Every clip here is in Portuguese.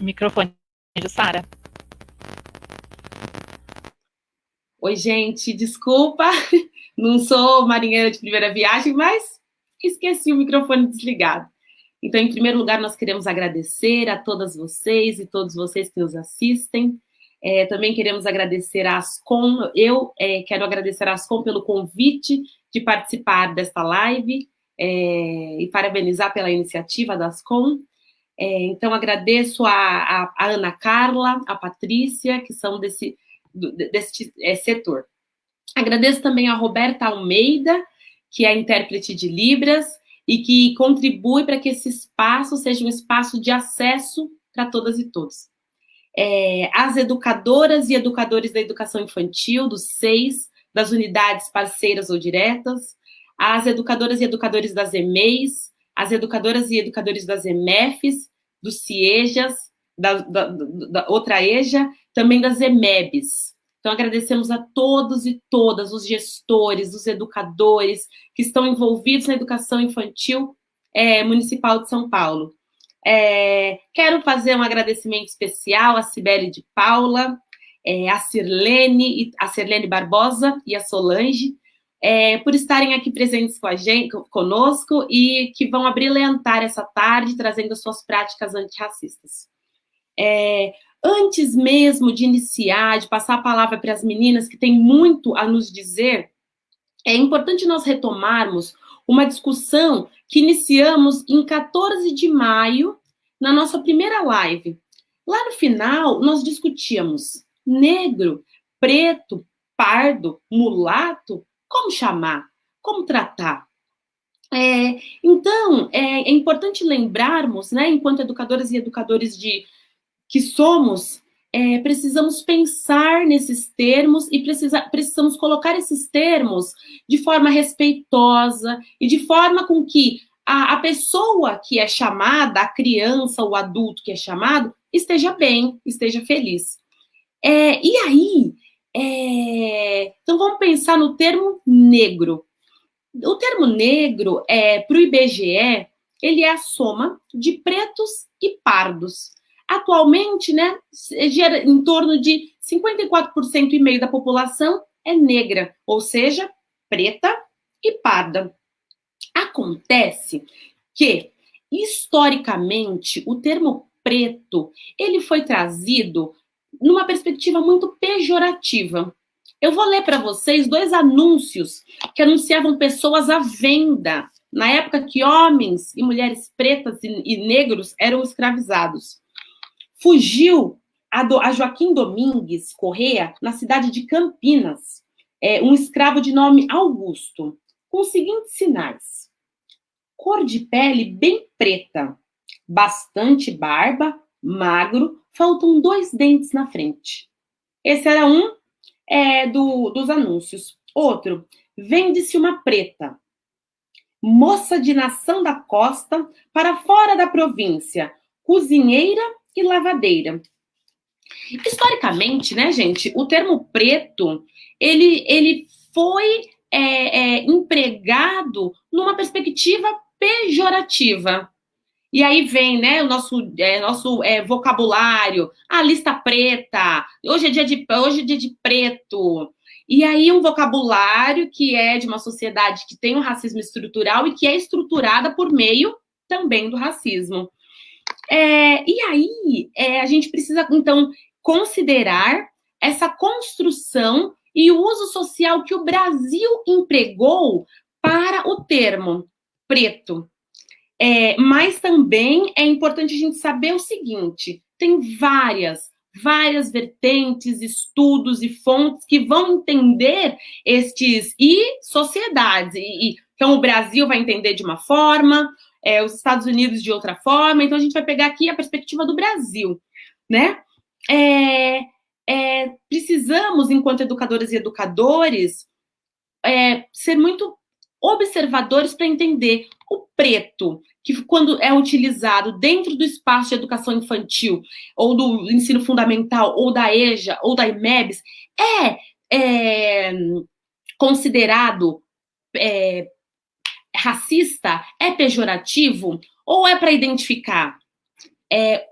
Microfone de Sara. Oi, gente, desculpa, não sou marinheira de primeira viagem, mas esqueci o microfone desligado. Então, em primeiro lugar, nós queremos agradecer a todas vocês e todos vocês que nos assistem. Também queremos agradecer à Ascom. Quero agradecer à Ascom pelo convite de participar desta live e parabenizar pela iniciativa da Ascom. Então, agradeço a Ana Carla, a Patrícia, que são desse setor. Agradeço também a Roberta Almeida, que é intérprete de Libras e que contribui para que esse espaço seja um espaço de acesso para todas e todos. As educadoras e educadores da educação infantil, dos SEIs, das unidades parceiras ou diretas, as educadoras e educadores das EMEIs, as educadoras e educadores das EMEFs, dos CIEJAS, da outra EJA, também das EMEBs. Então, agradecemos a todos e todas, os gestores, os educadores que estão envolvidos na educação infantil municipal de São Paulo. Quero fazer um agradecimento especial a Cibele de Paula, a Sirlene Barbosa e a Solange, por estarem aqui presentes com a gente, conosco, e que vão abrilhantar essa tarde, trazendo as suas práticas antirracistas. Antes mesmo de iniciar, de passar a palavra para as meninas, que têm muito a nos dizer, é importante nós retomarmos uma discussão que iniciamos em 14 de maio, na nossa primeira live. Lá no final, nós discutíamos negro, preto, pardo, mulato, como chamar, como tratar. Então, é importante lembrarmos, né, enquanto educadoras e educadores que somos, precisamos pensar nesses termos e precisamos colocar esses termos de forma respeitosa e de forma com que a pessoa que é chamada, a criança, o adulto que é chamado, esteja bem, esteja feliz. E aí, então vamos pensar no termo negro. O termo negro, para o IBGE, ele é a soma de pretos e pardos. Atualmente, né, em torno de 54% e meio da população é negra, ou seja, preta e parda. Acontece que, historicamente, o termo preto, ele foi trazido numa perspectiva muito pejorativa. Eu vou ler para vocês 2 anúncios que anunciavam pessoas à venda, na época que homens e mulheres pretas e negros eram escravizados. Fugiu a Joaquim Domingues Correa, na cidade de Campinas, um escravo de nome Augusto, com os seguintes sinais: cor de pele bem preta, bastante barba, magro, faltam 2 dentes na frente. Esse era um dos anúncios. Outro, vende-se uma preta, moça de Nação da Costa, para fora da província, cozinheira e lavadeira. Historicamente, né, gente, o termo preto, ele foi empregado numa perspectiva pejorativa. E aí vem, né, o nosso vocabulário, a lista preta, hoje é dia de preto. E aí um vocabulário que é de uma sociedade que tem um racismo estrutural e que é estruturada por meio também do racismo. E aí a gente precisa, então, considerar essa construção e o uso social que o Brasil empregou para o termo preto. Mas também é importante a gente saber o seguinte: tem várias vertentes, estudos e fontes que vão entender e sociedades. Então, o Brasil vai entender de uma forma, os Estados Unidos de outra forma. Então, a gente vai pegar aqui a perspectiva do Brasil, né? Precisamos, enquanto educadoras e educadores, ser muito observadores para entender o preto, que quando é utilizado dentro do espaço de educação infantil, ou do ensino fundamental, ou da EJA, ou da IMEBs, considerado racista, é pejorativo, ou é para identificar?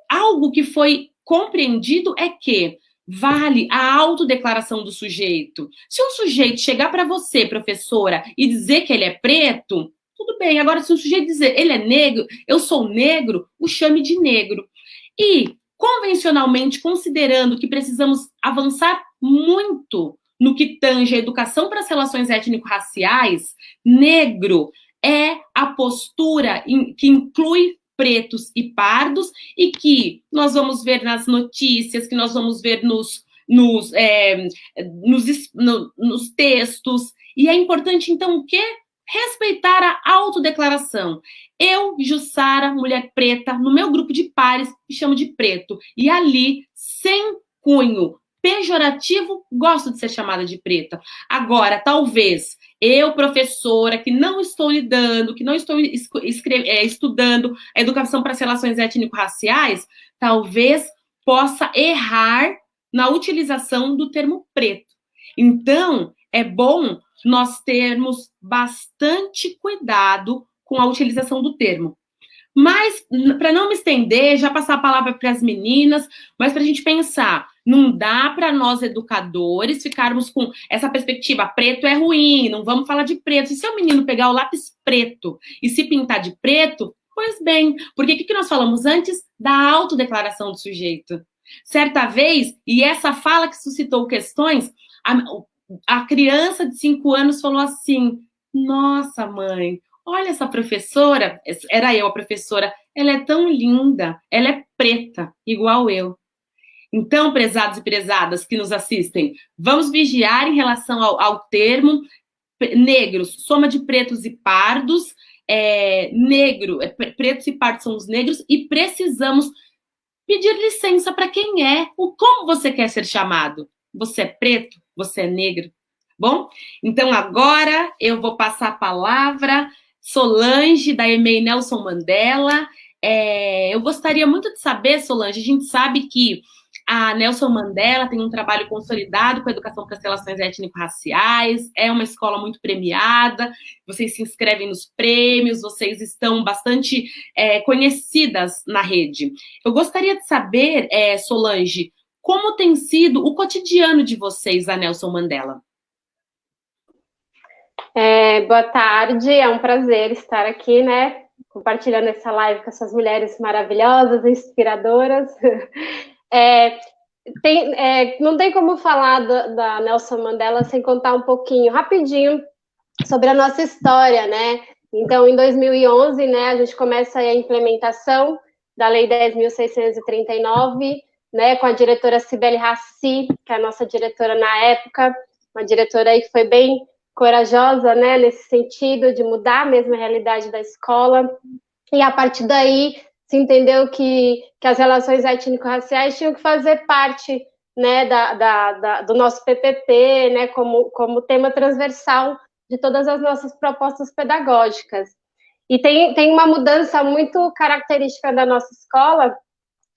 Algo que foi compreendido é que vale a autodeclaração do sujeito. Se um sujeito chegar para você, professora, e dizer que ele é preto, tudo bem. Agora, se um sujeito dizer ele é negro, eu sou negro, o chame de negro. E, convencionalmente, considerando que precisamos avançar muito no que tange a educação para as relações étnico-raciais, negro é a postura que inclui pretos e pardos, e que nós vamos ver nas notícias, que nós vamos ver nos textos. E é importante, então, o quê? Respeitar a autodeclaração. Eu, Jussara, mulher preta, no meu grupo de pares, me chamo de preto. E ali, sem cunho pejorativo, gosto de ser chamada de preta. Agora, talvez eu, professora, que não estou lidando, que não estou estudando a educação para as relações étnico-raciais, talvez possa errar na utilização do termo preto. Então, é bom nós termos bastante cuidado com a utilização do termo. Mas, para não me estender, já passar a palavra para as meninas, mas para a gente pensar, não dá para nós, educadores, ficarmos com essa perspectiva, preto é ruim, não vamos falar de preto. E se o menino pegar o lápis preto e se pintar de preto, pois bem, porque o que nós falamos antes? Da autodeclaração do sujeito. Certa vez, e essa fala que suscitou questões, a criança de 5 anos falou assim, nossa, mãe, olha essa professora, era eu a professora, ela é tão linda, ela é preta, igual eu. Então, prezados e prezadas que nos assistem, vamos vigiar em relação ao termo negros, soma de pretos e pardos, pretos e pardos são os negros, e precisamos pedir licença para quem é, como você quer ser chamado. Você é preto? Você é negro? Bom, então agora eu vou passar a palavra Solange, da EMEI Nelson Mandela. Eu gostaria muito de saber, Solange, a gente sabe que a Nelson Mandela tem um trabalho consolidado com a educação para as relações étnico-raciais, é uma escola muito premiada, vocês se inscrevem nos prêmios, vocês estão bastante conhecidas na rede. Eu gostaria de saber, Solange, como tem sido o cotidiano de vocês, a Nelson Mandela? Boa tarde, é um prazer estar aqui, né, compartilhando essa live com essas mulheres maravilhosas, inspiradoras. Não tem como falar da Nelson Mandela sem contar um pouquinho, rapidinho, sobre a nossa história, né? Então, em 2011, né, a gente começa a implementação da Lei 10.639, né, com a diretora Cibele Raci, que é a nossa diretora na época, uma diretora aí que foi bem corajosa, né, nesse sentido de mudar mesmo a realidade da escola, e a partir daí se entendeu que as relações étnico-raciais tinham que fazer parte, né, do nosso PPP, né, como tema transversal de todas as nossas propostas pedagógicas. E tem uma mudança muito característica da nossa escola,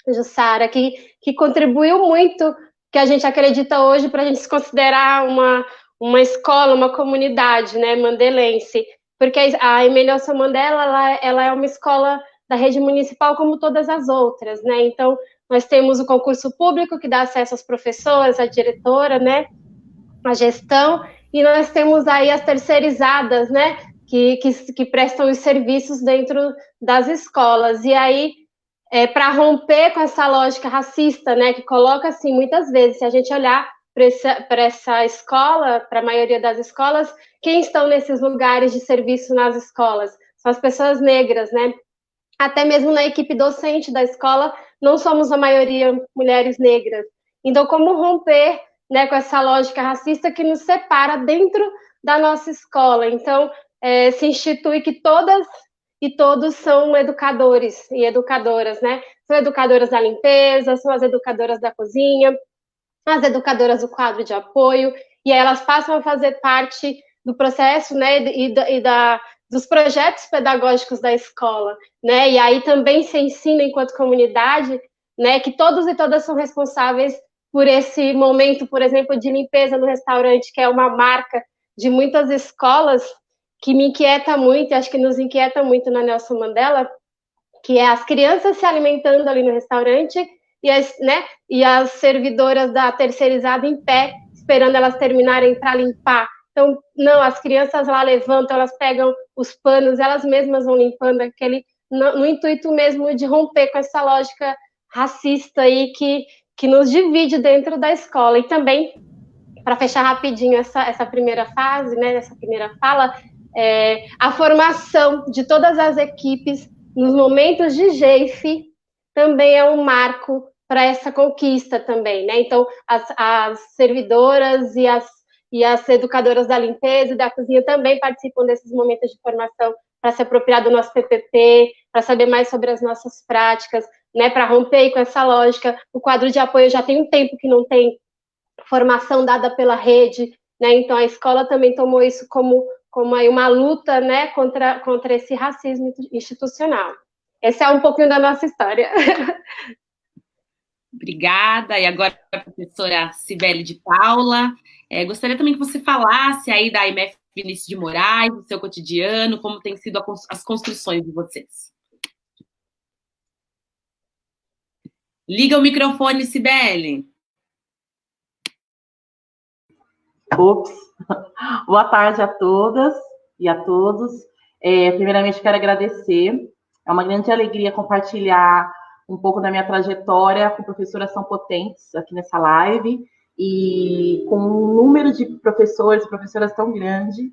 Jussara, que contribuiu muito, que a gente acredita hoje para a gente se considerar uma escola, uma comunidade, né, mandelense, porque a EMEI Nelson Mandela, ela é uma escola da rede municipal como todas as outras, né, então nós temos o concurso público que dá acesso aos professores, à diretora, né, a gestão, e nós temos aí as terceirizadas, né, que prestam os serviços dentro das escolas, e aí, para romper com essa lógica racista, né, que coloca assim, muitas vezes, se a gente olhar para essa escola, para a maioria das escolas, quem estão nesses lugares de serviço nas escolas? São as pessoas negras, né? Até mesmo na equipe docente da escola, não somos a maioria mulheres negras. Então, como romper, né, com essa lógica racista que nos separa dentro da nossa escola? Então, se institui que todas e todos são educadores e educadoras, né? São educadoras da limpeza, são as educadoras da cozinha, as educadoras do quadro de apoio, e aí elas passam a fazer parte do processo, né, dos projetos pedagógicos da escola, né, e aí também se ensina enquanto comunidade, né, que todos e todas são responsáveis por esse momento, por exemplo, de limpeza no restaurante, que é uma marca de muitas escolas, que me inquieta muito, e acho que nos inquieta muito na Nelson Mandela, que é as crianças se alimentando ali no restaurante e as servidoras da terceirizada em pé, esperando elas terminarem para limpar. Então, não, as crianças lá levantam, elas pegam os panos, elas mesmas vão limpando no intuito mesmo de romper com essa lógica racista aí que nos divide dentro da escola. E também, para fechar rapidinho essa primeira fase, né, essa primeira fala, a formação de todas as equipes nos momentos de GEIF também é um marco para essa conquista também, né? Então, as servidoras e as educadoras da limpeza e da cozinha também participam desses momentos de formação para se apropriar do nosso PPP, para saber mais sobre as nossas práticas, né? Para romper com essa lógica. O quadro de apoio já tem um tempo que não tem formação dada pela rede, né? Então a escola também tomou isso como aí uma luta, né, contra esse racismo institucional. Esse é um pouquinho da nossa história. Obrigada. E agora a professora Cibele de Paula. Gostaria também que você falasse aí da IMF Vinícius de Moraes, do seu cotidiano, como tem sido as construções de vocês. Liga o microfone, Cibele. Ops. Boa tarde a todas e a todos. Primeiramente, quero agradecer. É uma grande alegria compartilhar um pouco da minha trajetória com professoras tão potentes aqui nessa live e com um número de professores e professoras tão grande,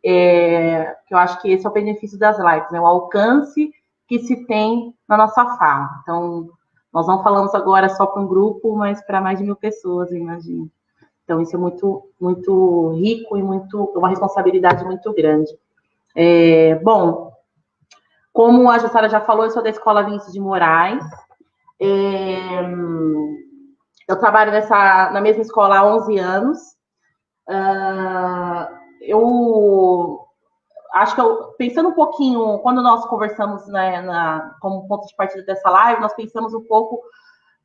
que eu acho que esse é o benefício das lives, né? O alcance que se tem na nossa fala. Então, nós não falamos agora só para um grupo, mas para mais de 1.000 pessoas, eu imagino. Então, isso é muito, muito rico e uma responsabilidade muito grande. Bom, como a Jussara já falou, eu sou da Escola Vinícius de Moraes. Eu trabalho na mesma escola há 11 anos. Eu acho que, pensando um pouquinho, quando nós conversamos, né, como ponto de partida dessa live, nós pensamos um pouco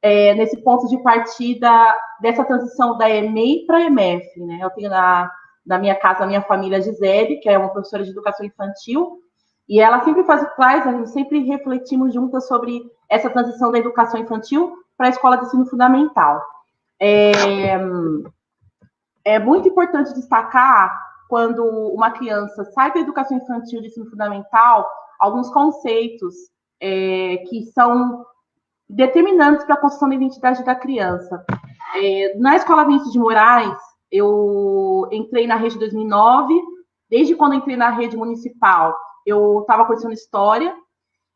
nesse ponto de partida dessa transição da EMEI para a EMF, né? Eu tenho na minha casa, a minha família, a Gisele, que é uma professora de educação infantil, e ela sempre a gente sempre refletimos juntas sobre essa transição da educação infantil para a escola de ensino fundamental. É muito importante destacar, quando uma criança sai da educação infantil de ensino fundamental, alguns conceitos que são determinantes para a construção da identidade da criança. Na Escola Vinícius de Moraes, eu entrei na rede em 2009. Desde quando entrei na rede municipal, eu estava cursando História,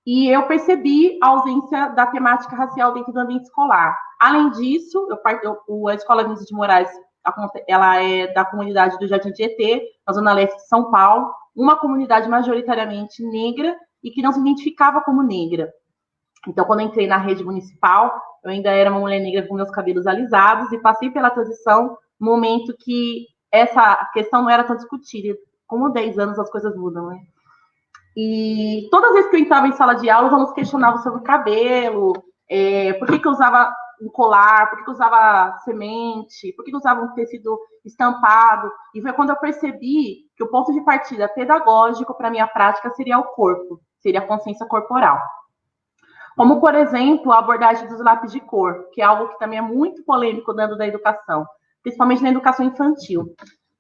e eu percebi a ausência da temática racial dentro do ambiente escolar. Além disso, a Escola Vinícius de Moraes, ela é da comunidade do Jardim Tietê, na Zona Leste de São Paulo, uma comunidade majoritariamente negra e que não se identificava como negra. Então, quando eu entrei na rede municipal, eu ainda era uma mulher negra com meus cabelos alisados e passei pela transição no momento que essa questão não era tão discutida. Com 10 anos, as coisas mudam, né? E todas as vezes que eu entrava em sala de aula, os alunos questionavam sobre o cabelo, por que eu usava um colar, por que eu usava semente, por que eu usava um tecido estampado. E foi quando eu percebi que o ponto de partida pedagógico para a minha prática seria o corpo, seria a consciência corporal. Como, por exemplo, a abordagem dos lápis de cor, que é algo que também é muito polêmico dentro da educação, principalmente na educação infantil.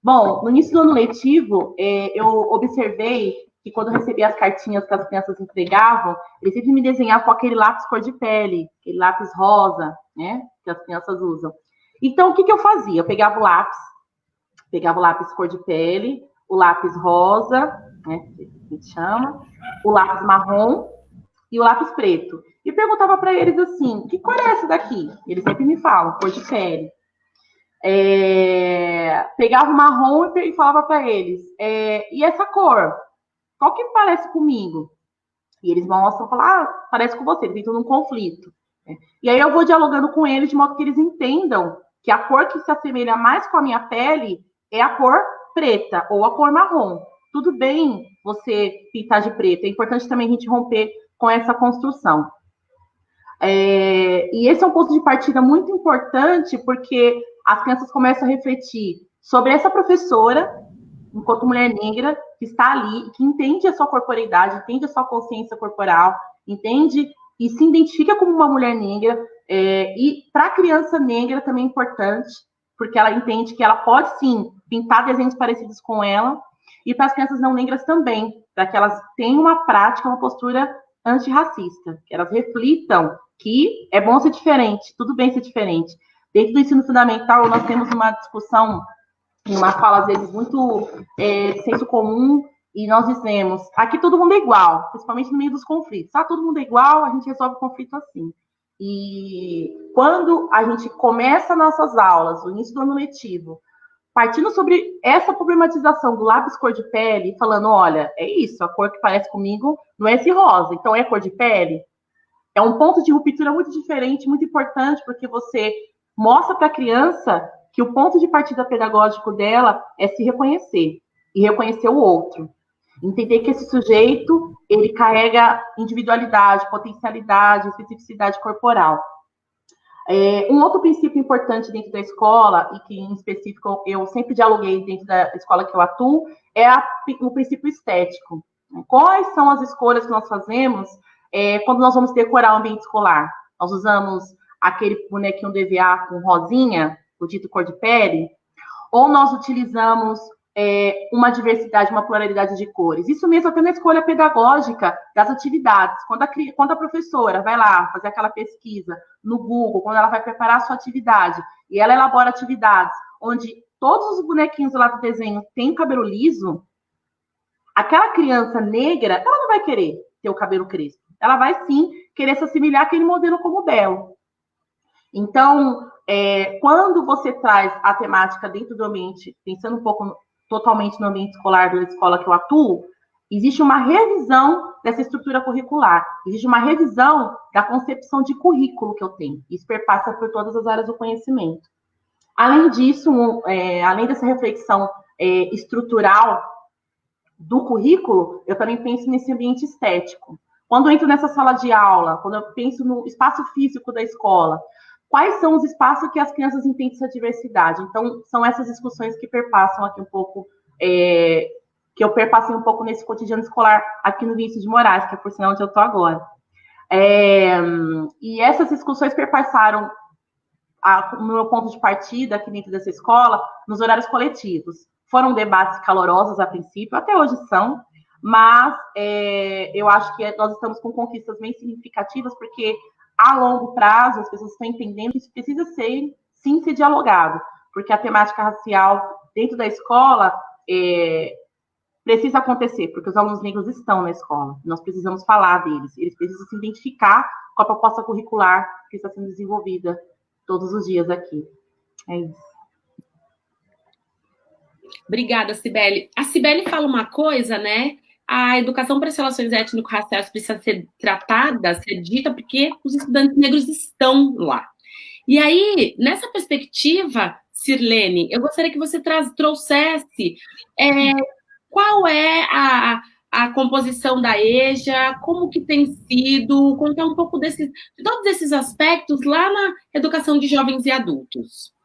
Bom, no início do ano letivo, eu observei que quando eu recebia as cartinhas que as crianças entregavam, eles sempre me desenhavam com aquele lápis cor de pele, aquele lápis rosa, né, que as crianças usam. Então, o que eu fazia? Eu pegava o lápis cor de pele, o lápis rosa, né, que a gente chama, o lápis marrom, e o lápis preto. E perguntava para eles assim, que cor é essa daqui? Eles sempre me falam, cor de pele. Pegava o marrom e falava para eles, e essa cor? Qual que parece comigo? E eles mostram e falam, parece com você, eles entram num conflito. E aí eu vou dialogando com eles de modo que eles entendam que a cor que se assemelha mais com a minha pele é a cor preta ou a cor marrom. Tudo bem você pintar de preto, é importante também a gente romper com essa construção. E esse é um ponto de partida muito importante, porque as crianças começam a refletir sobre essa professora, enquanto mulher negra, que está ali, que entende a sua corporeidade, entende a sua consciência corporal, entende? E se identifica como uma mulher negra. E para a criança negra também é importante, porque ela entende que ela pode, sim, pintar desenhos parecidos com ela, e para as crianças não negras também, para que elas tenham uma prática, uma postura antirracista, que elas reflitam que é bom ser diferente, tudo bem ser diferente. Dentro do ensino fundamental, nós temos uma discussão, uma fala, às vezes, muito senso comum, e nós dizemos, aqui todo mundo é igual, principalmente no meio dos conflitos. Todo mundo é igual, a gente resolve o conflito assim. E quando a gente começa nossas aulas, o início do ano letivo, partindo sobre essa problematização do lápis cor de pele, falando, olha, é isso, a cor que parece comigo não é esse rosa, então é cor de pele. É um ponto de ruptura muito diferente, muito importante, porque você mostra para a criança que o ponto de partida pedagógico dela é se reconhecer, e reconhecer o outro. Entender que esse sujeito, ele carrega individualidade, potencialidade, especificidade corporal. Um outro princípio importante dentro da escola, e que em específico eu sempre dialoguei dentro da escola que eu atuo, é o princípio estético. Quais são as escolhas que nós fazemos quando nós vamos decorar o ambiente escolar? Nós usamos aquele bonequinho DVA com rosinha, o dito cor de pele, ou nós utilizamos uma diversidade, uma pluralidade de cores. Isso mesmo até na escolha pedagógica das atividades. Quando a professora vai lá fazer aquela pesquisa no Google, quando ela vai preparar a sua atividade, e ela elabora atividades onde todos os bonequinhos lá do desenho têm cabelo liso, aquela criança negra, ela não vai querer ter o cabelo crespo. Ela vai, sim, querer se assimilar àquele modelo como belo. Então, quando você traz a temática dentro do ambiente, pensando um pouco totalmente no ambiente escolar da escola que eu atuo, existe uma revisão dessa estrutura curricular, existe uma revisão da concepção de currículo que eu tenho. Isso perpassa por todas as áreas do conhecimento. Além disso, além dessa reflexão estrutural do currículo, eu também penso nesse ambiente estético. Quando eu entro nessa sala de aula, quando eu penso no espaço físico da escola, quais são os espaços que as crianças entendem essa diversidade? Então, são essas discussões que perpassam aqui um pouco, que eu perpassei um pouco nesse cotidiano escolar aqui no Vinícius de Moraes, que é por sinal onde eu estou agora. E essas discussões perpassaram o meu ponto de partida aqui dentro dessa escola nos horários coletivos. Foram debates calorosos a princípio, até hoje são, mas eu acho que nós estamos com conquistas bem significativas, porque a longo prazo as pessoas estão entendendo que isso precisa ser dialogado, porque a temática racial dentro da escola precisa acontecer, porque os alunos negros estão na escola, nós precisamos falar deles, eles precisam se identificar com a proposta curricular que está sendo desenvolvida todos os dias aqui. É isso. Obrigada, Cibele. A Cibele fala uma coisa, né? A educação para as relações étnico-raciais precisa ser tratada, ser dita, porque os estudantes negros estão lá. E aí, nessa perspectiva, Sirlene, eu gostaria que você trouxesse qual é a composição da EJA, como que tem sido, contar um pouco de todos esses aspectos lá na educação de jovens e adultos.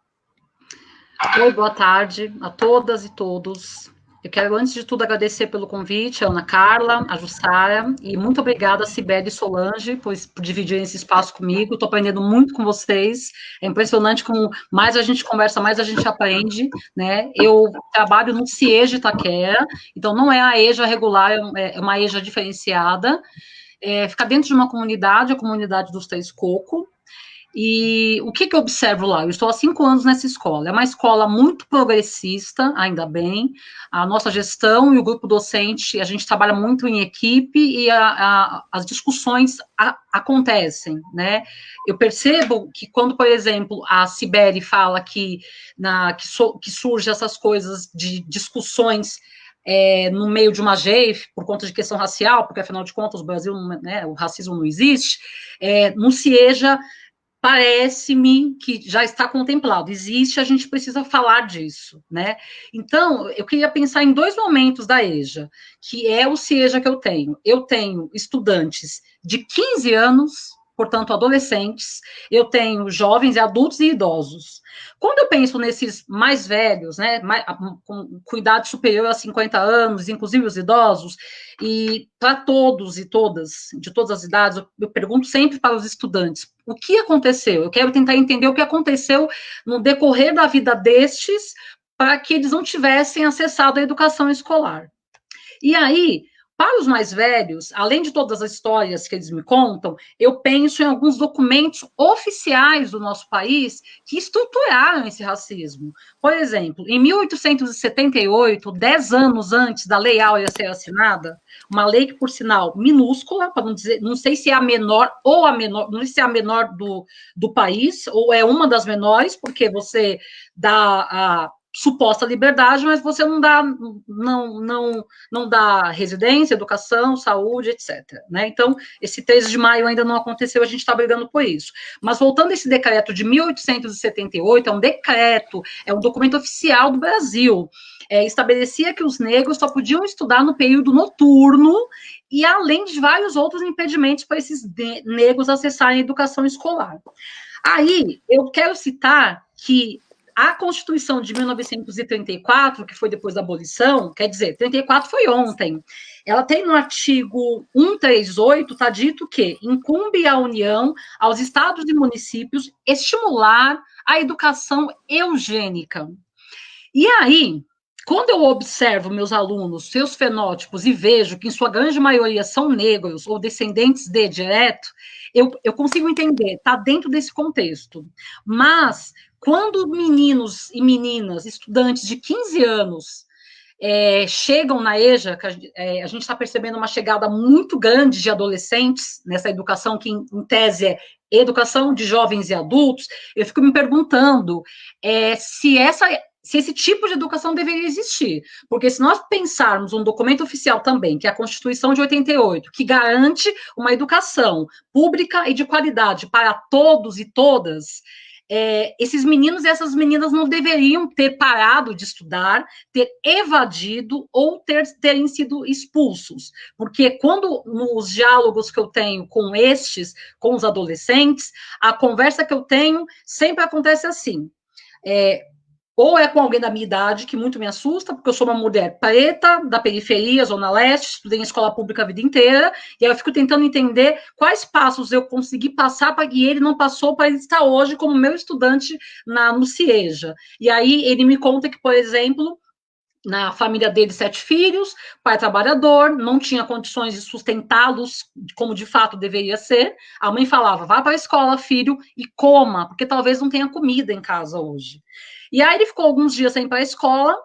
Oi, boa tarde a todas e todos. Eu quero, antes de tudo, agradecer pelo convite, a Ana Carla, a Jussara, e muito obrigada a Cibele e Solange por dividirem esse espaço comigo. Estou aprendendo muito com vocês. É impressionante como mais a gente conversa, mais a gente aprende, né? Eu trabalho no CIEJA Itaquera, então não é a EJA regular, é uma EJA diferenciada. Fica dentro de uma comunidade, a comunidade dos Três Cocos. E o que eu observo lá? Eu estou há 5 anos nessa escola. É uma escola muito progressista, ainda bem. A nossa gestão e o grupo docente, a gente trabalha muito em equipe e as discussões acontecem, né? Eu percebo que quando, por exemplo, a Cibele fala que surge essas coisas de discussões no meio de uma GEIF, por conta de questão racial, porque, afinal de contas, o Brasil, né, o racismo não existe, no CIEJA, parece-me que já está contemplado, existe, a gente precisa falar disso, né? Então, eu queria pensar em 2 momentos da EJA, que é o CIEJA que eu tenho. Eu tenho estudantes de 15 anos, portanto, adolescentes, eu tenho jovens, adultos e idosos. Quando eu penso nesses mais velhos, né, com idade superior a 50 anos, inclusive os idosos, e para todos e todas, de todas as idades, eu pergunto sempre para os estudantes, o que aconteceu? Eu quero tentar entender o que aconteceu no decorrer da vida destes, para que eles não tivessem acessado a educação escolar. E aí, para os mais velhos, além de todas as histórias que eles me contam, eu penso em alguns documentos oficiais do nosso país que estruturaram esse racismo. Por exemplo, em 1878, 10 anos antes da Lei Áurea ser assinada, uma lei que, por sinal, minúscula, para não dizer, não sei se é a menor ou a menor, não sei se é a menor do país, ou é uma das menores, porque você dá a suposta liberdade, mas você não dá residência, educação, saúde, etc. Né? Então, esse 13 de maio ainda não aconteceu, a gente está brigando por isso. Mas voltando a esse decreto de 1878, é um decreto, é um documento oficial do Brasil, estabelecia que os negros só podiam estudar no período noturno e além de vários outros impedimentos para esses negros acessarem a educação escolar. Aí, eu quero citar que a Constituição de 1934, que foi depois da abolição, quer dizer, 34 foi ontem, ela tem no artigo 138, está dito que incumbe à União, aos estados e municípios, estimular a educação eugênica. E aí, quando eu observo meus alunos, seus fenótipos, e vejo que em sua grande maioria são negros ou descendentes de direto, eu consigo entender, está dentro desse contexto. Mas, quando meninos e meninas, estudantes de 15 anos, chegam na EJA, a gente está percebendo uma chegada muito grande de adolescentes nessa educação, que em tese é educação de jovens e adultos, eu fico me perguntando se esse tipo de educação deveria existir. Porque se nós pensarmos um documento oficial também, que é a Constituição de 88, que garante uma educação pública e de qualidade para todos e todas, esses meninos e essas meninas não deveriam ter parado de estudar, ter evadido ou terem sido expulsos. Porque quando nos diálogos que eu tenho com os adolescentes, a conversa que eu tenho sempre acontece assim, ou é com alguém da minha idade, que muito me assusta, porque eu sou uma mulher preta, da periferia, Zona Leste, estudei em escola pública a vida inteira, e aí eu fico tentando entender quais passos eu consegui passar para que ele não passou para ele estar hoje como meu estudante no CIEJA. E aí ele me conta que, por exemplo, na família dele, 7 filhos, pai trabalhador, não tinha condições de sustentá-los como de fato deveria ser. A mãe falava, vá para a escola, filho, e coma, porque talvez não tenha comida em casa hoje. E aí ele ficou alguns dias sem ir para a escola,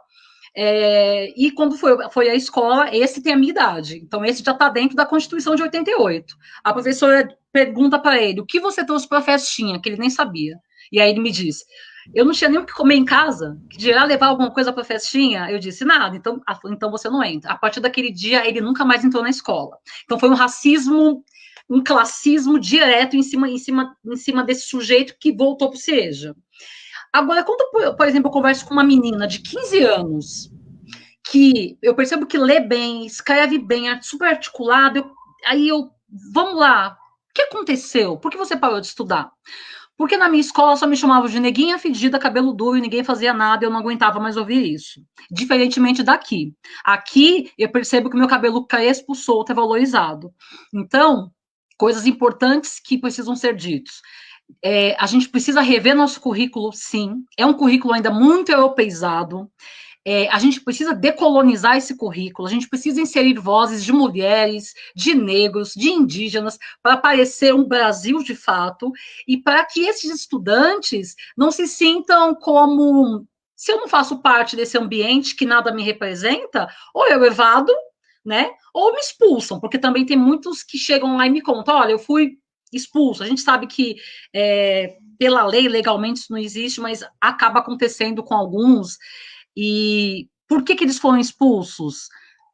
e quando foi à escola, esse tem a minha idade, então esse já está dentro da Constituição de 88. A professora pergunta para ele, o que você trouxe para a festinha, que ele nem sabia. E aí ele me diz, eu não tinha nem o que comer em casa, que dirá levar alguma coisa para a festinha. Eu disse, nada, então você não entra. A partir daquele dia, ele nunca mais entrou na escola. Então foi um racismo, um classismo direto em cima desse sujeito que voltou para o CIEJA. Agora, quando, por exemplo, eu converso com uma menina de 15 anos, que eu percebo que lê bem, escreve bem, é super articulado, vamos lá, o que aconteceu? Por que você parou de estudar? Porque na minha escola só me chamavam de neguinha fedida, cabelo duro, e ninguém fazia nada, eu não aguentava mais ouvir isso. Diferentemente daqui. Aqui, eu percebo que o meu cabelo crespo, solto, é valorizado. Então, coisas importantes que precisam ser ditas. A gente precisa rever nosso currículo, sim. É um currículo ainda muito europeizado. A gente precisa decolonizar esse currículo, a gente precisa inserir vozes de mulheres, de negros, de indígenas, para parecer um Brasil de fato, e para que esses estudantes não se sintam como, se eu não faço parte desse ambiente que nada me representa, ou eu evado, né, ou me expulsam, porque também tem muitos que chegam lá e me contam, olha, eu fui expulso. A gente sabe que pela lei, legalmente isso não existe, mas acaba acontecendo com alguns. E por que eles foram expulsos?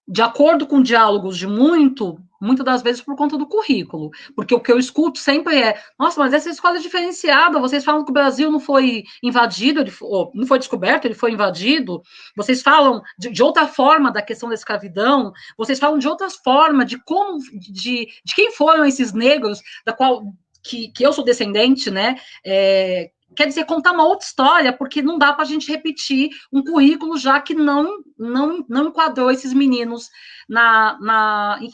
De acordo com diálogos de muitas das vezes por conta do currículo, porque o que eu escuto sempre é, nossa, mas essa escola é diferenciada, vocês falam que o Brasil não foi invadido, não foi descoberto, ele foi invadido, vocês falam de outra forma da questão da escravidão, vocês falam de outras formas de como, de quem foram esses negros, da qual que eu sou descendente, né? Quer dizer, contar uma outra história, porque não dá para a gente repetir um currículo já que não enquadrou esses meninos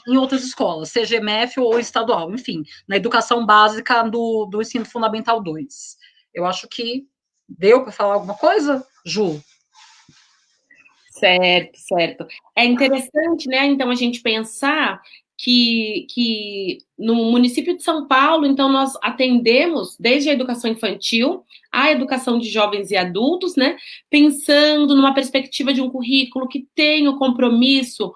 em outras escolas, seja EMF ou estadual, enfim, na educação básica do ensino fundamental 2. Eu acho que deu para falar alguma coisa, Ju? Certo, certo. É interessante, né, então, a gente pensar que no município de São Paulo, então, nós atendemos desde a educação infantil à educação de jovens e adultos, né, pensando numa perspectiva de um currículo que tenha o compromisso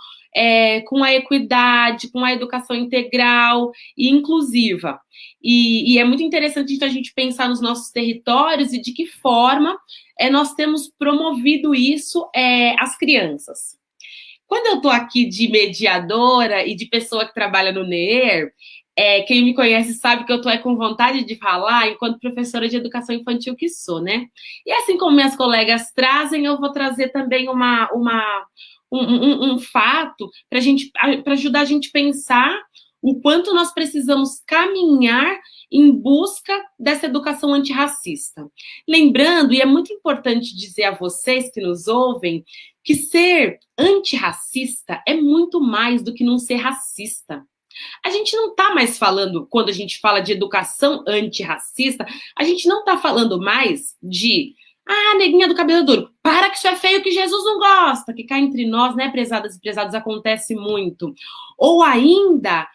com a equidade, com a educação integral e inclusiva. E é muito interessante então, a gente pensar nos nossos territórios e de que forma nós temos promovido isso às crianças. Quando eu estou aqui de mediadora e de pessoa que trabalha no NEER, quem me conhece sabe que eu estou com vontade de falar enquanto professora de educação infantil que sou, né? E assim como minhas colegas trazem, eu vou trazer também um fato para ajudar a gente a pensar o quanto nós precisamos caminhar em busca dessa educação antirracista. Lembrando, e é muito importante dizer a vocês que nos ouvem, que ser antirracista é muito mais do que não ser racista. A gente não está mais falando, quando a gente fala de educação antirracista, a gente não está falando mais de neguinha do cabelo duro, para que isso é feio que Jesus não gosta, que cá entre nós, né, prezadas e prezados, acontece muito. Ou ainda,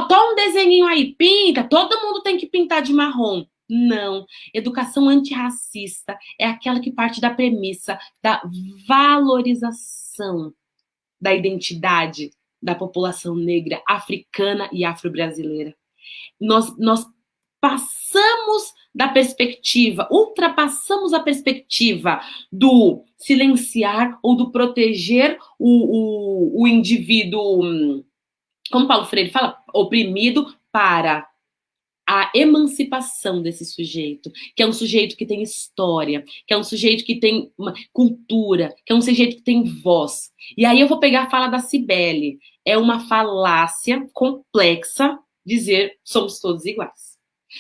toma um desenhinho aí, pinta, todo mundo tem que pintar de marrom. Não, educação antirracista é aquela que parte da premissa da valorização da identidade da população negra, africana e afro-brasileira. Nós passamos da perspectiva, ultrapassamos a perspectiva do silenciar ou do proteger o indivíduo, como Paulo Freire fala, oprimido, para a emancipação desse sujeito, que é um sujeito que tem história, que é um sujeito que tem uma cultura, que é um sujeito que tem voz. E aí eu vou pegar a fala da Cibele. É uma falácia complexa dizer somos todos iguais.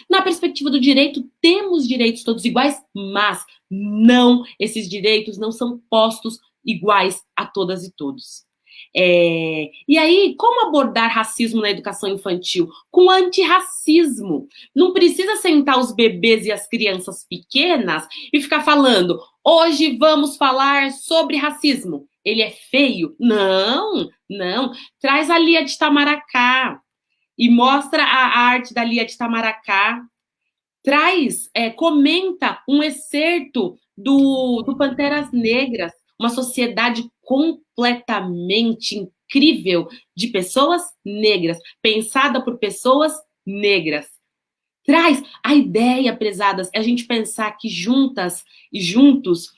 Na perspectiva do direito, temos direitos todos iguais, mas não, esses direitos não são postos iguais a todas e todos. E aí, como abordar racismo na educação infantil? Com antirracismo. Não precisa sentar os bebês e as crianças pequenas e ficar falando, hoje vamos falar sobre racismo. Ele é feio? Não, não. Traz a Lia de Itamaracá e mostra a arte da Lia de Itamaracá. Traz, comenta um excerto do Panteras Negras, uma sociedade completamente incrível de pessoas negras, pensada por pessoas negras. Traz a ideia, prezadas, é a gente pensar que juntas e juntos,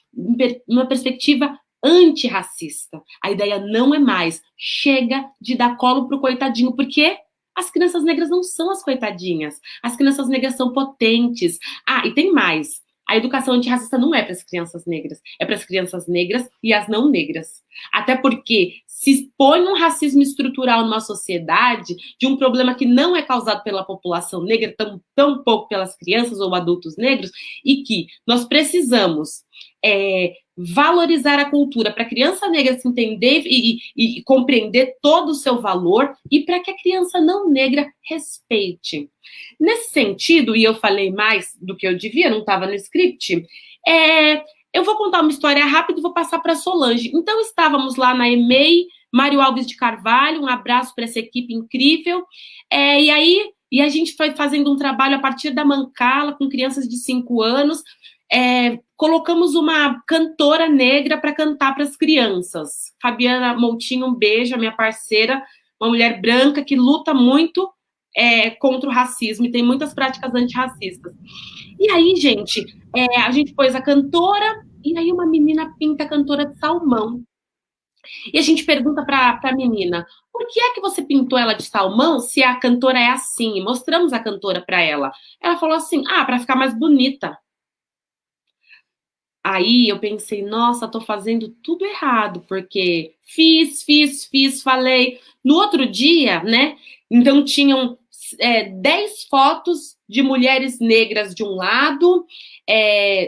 numa perspectiva antirracista. A ideia não é mais, chega de dar colo pro coitadinho, porque as crianças negras não são as coitadinhas. As crianças negras são potentes. E tem mais. A educação antirracista não é para as crianças negras, é para as crianças negras e as não negras. Até porque se expõe um racismo estrutural numa sociedade de um problema que não é causado pela população negra, tão pouco pelas crianças ou adultos negros, e que nós precisamos valorizar a cultura para a criança negra se entender e compreender todo o seu valor e para que a criança não negra respeite. Nesse sentido, e eu falei mais do que eu devia, não estava no script, eu vou contar uma história rápida e vou passar para a Solange. Então, estávamos lá na EMEI, Mário Alves de Carvalho, um abraço para essa equipe incrível, e a gente foi fazendo um trabalho a partir da Mancala, com crianças de 5 anos, colocamos uma cantora negra para cantar para as crianças. Fabiana Moutinho, um beijo, a minha parceira, uma mulher branca que luta muito contra o racismo e tem muitas práticas antirracistas. E aí, gente, a gente pôs a cantora e aí uma menina pinta a cantora de salmão. E a gente pergunta para a menina, por que é que você pintou ela de salmão se a cantora é assim? E mostramos a cantora para ela. Ela falou assim, para ficar mais bonita. Aí eu pensei, nossa, tô fazendo tudo errado, porque fiz, falei. No outro dia, né, então tinham 10 fotos de mulheres negras de um lado,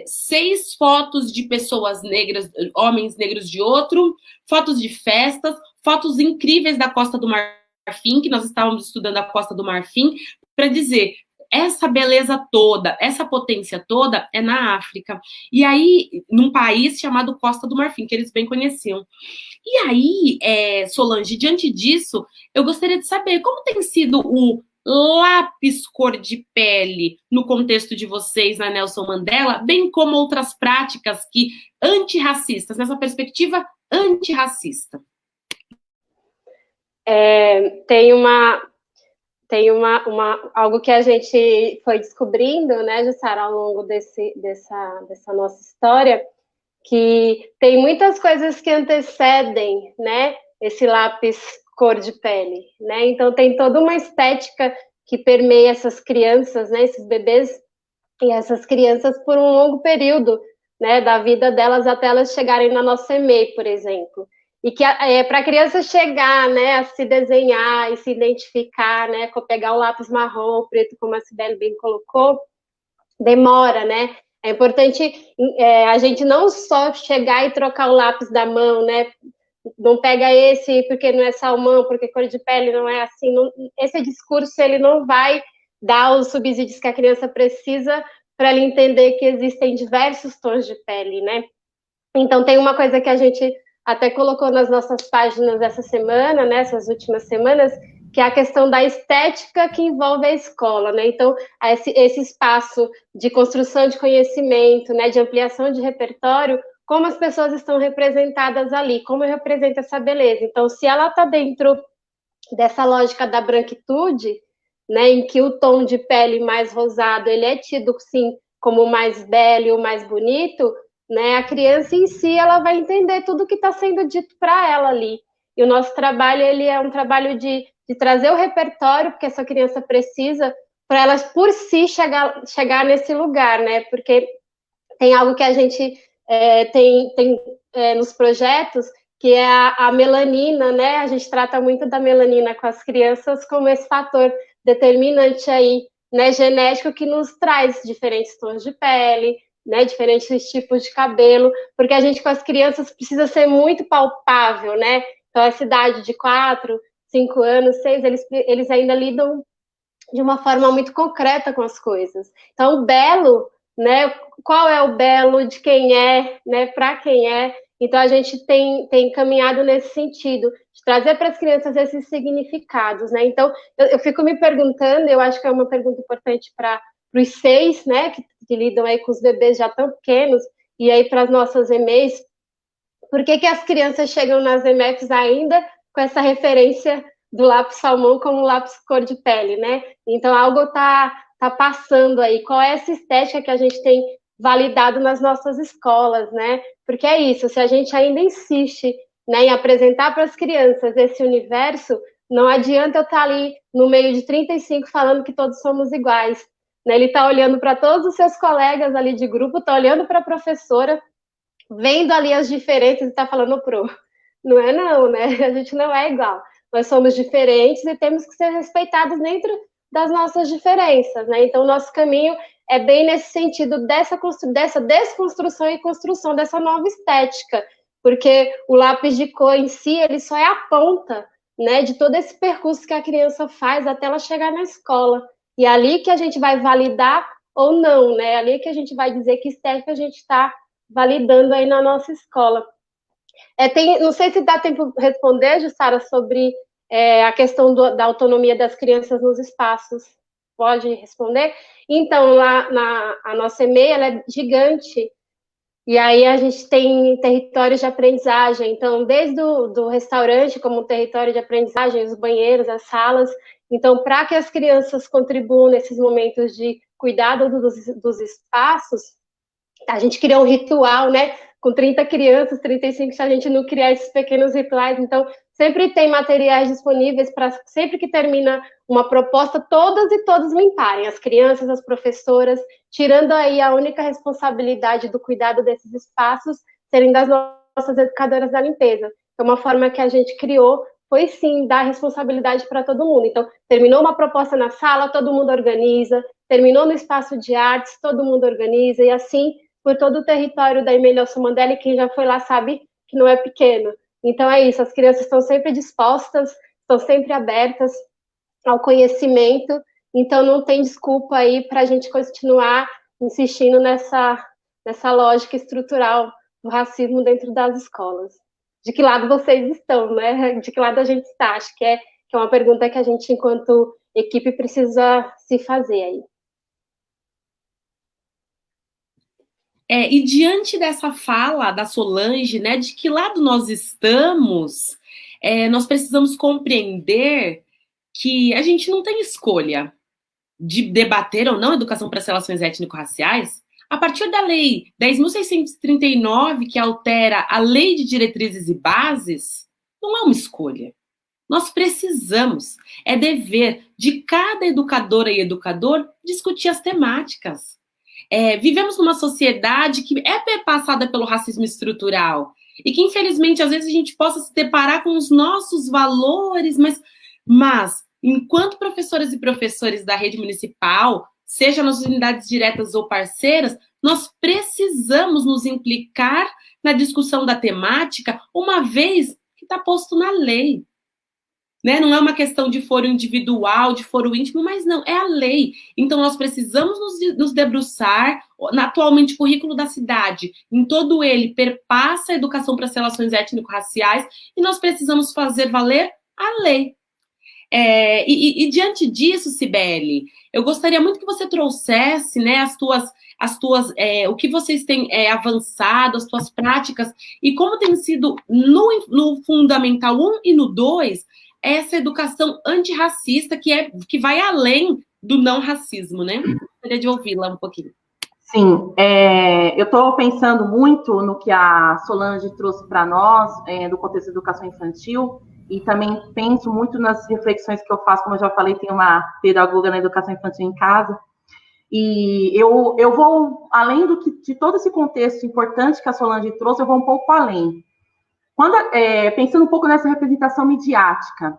6 fotos de pessoas negras, homens negros de outro, fotos de festas, fotos incríveis da Costa do Marfim, que nós estávamos estudando a Costa do Marfim, para dizer, essa beleza toda, essa potência toda é na África. E aí, num país chamado Costa do Marfim, que eles bem conheciam. E aí, Solange, diante disso, eu gostaria de saber como tem sido o lápis cor de pele no contexto de vocês na Nelson Mandela, bem como outras práticas que antirracistas, nessa perspectiva antirracista. Tem algo que a gente foi descobrindo, né, Jussara, ao longo dessa nossa história, que tem muitas coisas que antecedem, né, esse lápis cor de pele, né? Então tem toda uma estética que permeia essas crianças, né, esses bebês e essas crianças por um longo período, né, da vida delas até elas chegarem na nossa EMEI, por exemplo. E que para a criança chegar, né, a se desenhar e se identificar, né, pegar o lápis marrom, preto, como a Cibele bem colocou, demora, né? É importante a gente não só chegar e trocar o lápis da mão, né? Não pega esse porque não é salmão, porque cor de pele não é assim. Não, esse discurso ele não vai dar os subsídios que a criança precisa para ela entender que existem diversos tons de pele, né? Então tem uma coisa que a gente até colocou nas nossas páginas essa semana, né, essas últimas semanas, que é a questão da estética que envolve a escola, né? Então, esse espaço de construção de conhecimento, né, de ampliação de repertório, como as pessoas estão representadas ali, como representa essa beleza. Então, se ela está dentro dessa lógica da branquitude, né, em que o tom de pele mais rosado, ele é tido, sim, como mais belo, mais bonito, né, a criança em si, ela vai entender tudo que está sendo dito para ela ali. E o nosso trabalho, ele é um trabalho de trazer o repertório, porque essa criança precisa, para elas por si chegar nesse lugar, né, porque tem algo que a gente tem nos projetos, que é a melanina, né, a gente trata muito da melanina com as crianças como esse fator determinante aí, né, genético, que nos traz diferentes tons de pele, né, diferentes tipos de cabelo, porque a gente com as crianças precisa ser muito palpável, né? Então, essa idade de 4, 5 anos, 6, eles ainda lidam de uma forma muito concreta com as coisas. Então, o belo, né? Qual é o belo de quem é, né? Para quem é. Então, a gente tem caminhado nesse sentido, de trazer para as crianças esses significados, né? Então, eu fico me perguntando, eu acho que é uma pergunta importante para os 6, né, que lidam aí com os bebês já tão pequenos, e aí para as nossas EMEIs, por que as crianças chegam nas EMEFs ainda com essa referência do lápis salmão como lápis cor de pele, né? Então, algo tá passando aí. Qual é essa estética que a gente tem validado nas nossas escolas, né? Porque é isso, se a gente ainda insiste, né, em apresentar para as crianças esse universo, não adianta eu estar ali no meio de 35 falando que todos somos iguais. Ele está olhando para todos os seus colegas ali de grupo, está olhando para a professora, vendo ali as diferenças e está falando, não é não, né? A gente não é igual. Nós somos diferentes e temos que ser respeitados dentro das nossas diferenças, né? Então, o nosso caminho é bem nesse sentido dessa desconstrução e construção dessa nova estética, porque o lápis de cor em si, ele só é a ponta, né, de todo esse percurso que a criança faz até ela chegar na escola. E é ali que a gente vai validar ou não, né? É ali que a gente vai dizer que estética a gente está validando aí na nossa escola. Não sei se dá tempo de responder, Jussara, sobre a questão da autonomia das crianças nos espaços. Pode responder? Então, lá a nossa EMEI, ela é gigante, e aí a gente tem territórios de aprendizagem. Então, desde do restaurante como território de aprendizagem, os banheiros, as salas. Então, para que as crianças contribuam nesses momentos de cuidado dos espaços, a gente criou um ritual, né? Com 30 crianças, 35, se a gente não criar esses pequenos rituais. Então, sempre tem materiais disponíveis para, sempre que termina uma proposta, todas e todos limparem, as crianças, as professoras, tirando aí a única responsabilidade do cuidado desses espaços, serem das nossas educadoras da limpeza. É uma forma que a gente criou foi sim dar responsabilidade para todo mundo. Então, terminou uma proposta na sala, todo mundo organiza, terminou no espaço de artes, todo mundo organiza, e assim por todo o território da Emília Nelson Mandela, e quem já foi lá sabe que não é pequeno. Então é isso, as crianças estão sempre dispostas, estão sempre abertas ao conhecimento, então não tem desculpa aí para a gente continuar insistindo nessa lógica estrutural do racismo dentro das escolas. De que lado vocês estão, né? De que lado a gente está? Acho que é uma pergunta que a gente, enquanto equipe, precisa se fazer aí. E diante dessa fala da Solange, né, de que lado nós estamos, nós precisamos compreender que a gente não tem escolha de debater ou não educação para as relações étnico-raciais a partir da Lei 10.639, que altera a Lei de Diretrizes e Bases. Não é uma escolha. Nós precisamos, é dever de cada educadora e educador discutir as temáticas. Vivemos numa sociedade que é perpassada pelo racismo estrutural e que, infelizmente, às vezes a gente possa se deparar com os nossos valores, mas enquanto professoras e professores da rede municipal, seja nas unidades diretas ou parceiras, nós precisamos nos implicar na discussão da temática, uma vez que está posto na lei. Né? Não é uma questão de foro individual, de foro íntimo, mas não, é a lei. Então, nós precisamos nos debruçar. Atualmente, o currículo da cidade, em todo ele, perpassa a educação para as relações étnico-raciais, e nós precisamos fazer valer a lei. E diante disso, Cibele, eu gostaria muito que você trouxesse, né, o que vocês têm avançado, as tuas práticas, e como tem sido no Fundamental 1 e no 2, essa educação antirracista que vai além do não racismo, né? Gostaria de ouvi-la um pouquinho. Sim, eu estou pensando muito no que a Solange trouxe para nós, do contexto da educação infantil, e também penso muito nas reflexões que eu faço, como eu já falei, tenho uma pedagoga na educação infantil em casa, e eu vou, além de todo esse contexto importante que a Solange trouxe, eu vou um pouco além. Pensando um pouco nessa representação midiática,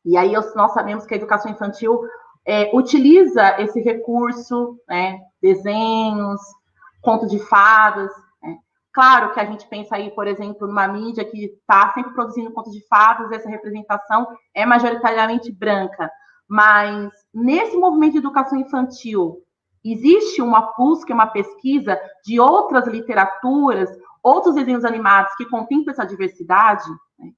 e aí nós sabemos que a educação infantil utiliza esse recurso, né, desenhos, conto de fadas, né. Claro que a gente pensa aí, por exemplo, numa mídia que está sempre produzindo conto de fadas, essa representação é majoritariamente branca, mas nesse movimento de educação infantil, existe uma busca, uma pesquisa de outras literaturas, outros desenhos animados que contemplam essa diversidade, né?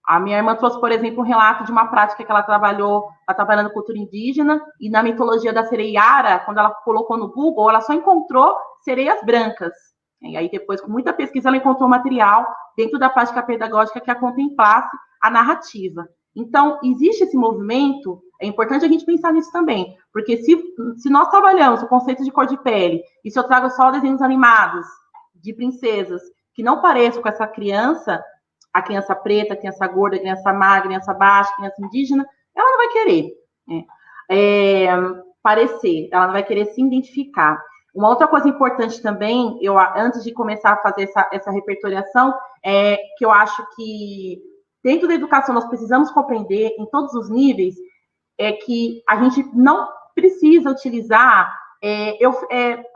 A minha irmã trouxe, por exemplo, um relato de uma prática que ela trabalhando cultura indígena, e na mitologia da sereiara, quando ela colocou no Google, ela só encontrou sereias brancas. E aí, depois, com muita pesquisa, ela encontrou material dentro da prática pedagógica que a contemplasse a narrativa. Então, existe esse movimento, é importante a gente pensar nisso também, porque se nós trabalhamos o conceito de cor de pele, e se eu trago só desenhos animados de princesas que não pareçam com essa criança, a criança preta, a criança gorda, a criança magra, a criança baixa, a criança indígena, ela não vai querer parecer, ela não vai querer se identificar. Uma outra coisa importante também, antes de começar a fazer essa repertoriação, é que eu acho que dentro da educação nós precisamos compreender, em todos os níveis, que a gente não precisa utilizar,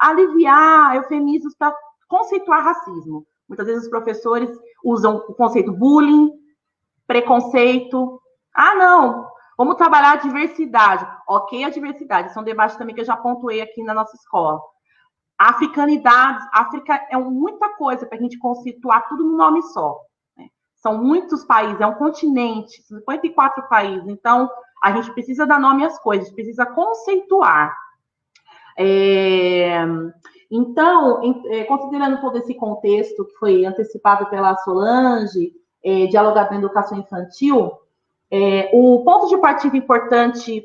aliviar eufemismos para conceituar racismo. Muitas vezes os professores usam o conceito bullying, preconceito. Não, vamos trabalhar a diversidade. Ok, a diversidade. Esse é um debate também que eu já pontuei aqui na nossa escola. Africanidades. África é muita coisa para a gente conceituar tudo num nome só. Né? São muitos países, é um continente, 54 países. Então, a gente precisa dar nome às coisas, precisa conceituar. Então, considerando todo esse contexto que foi antecipado pela Solange, dialogado na educação infantil, o ponto de partida importante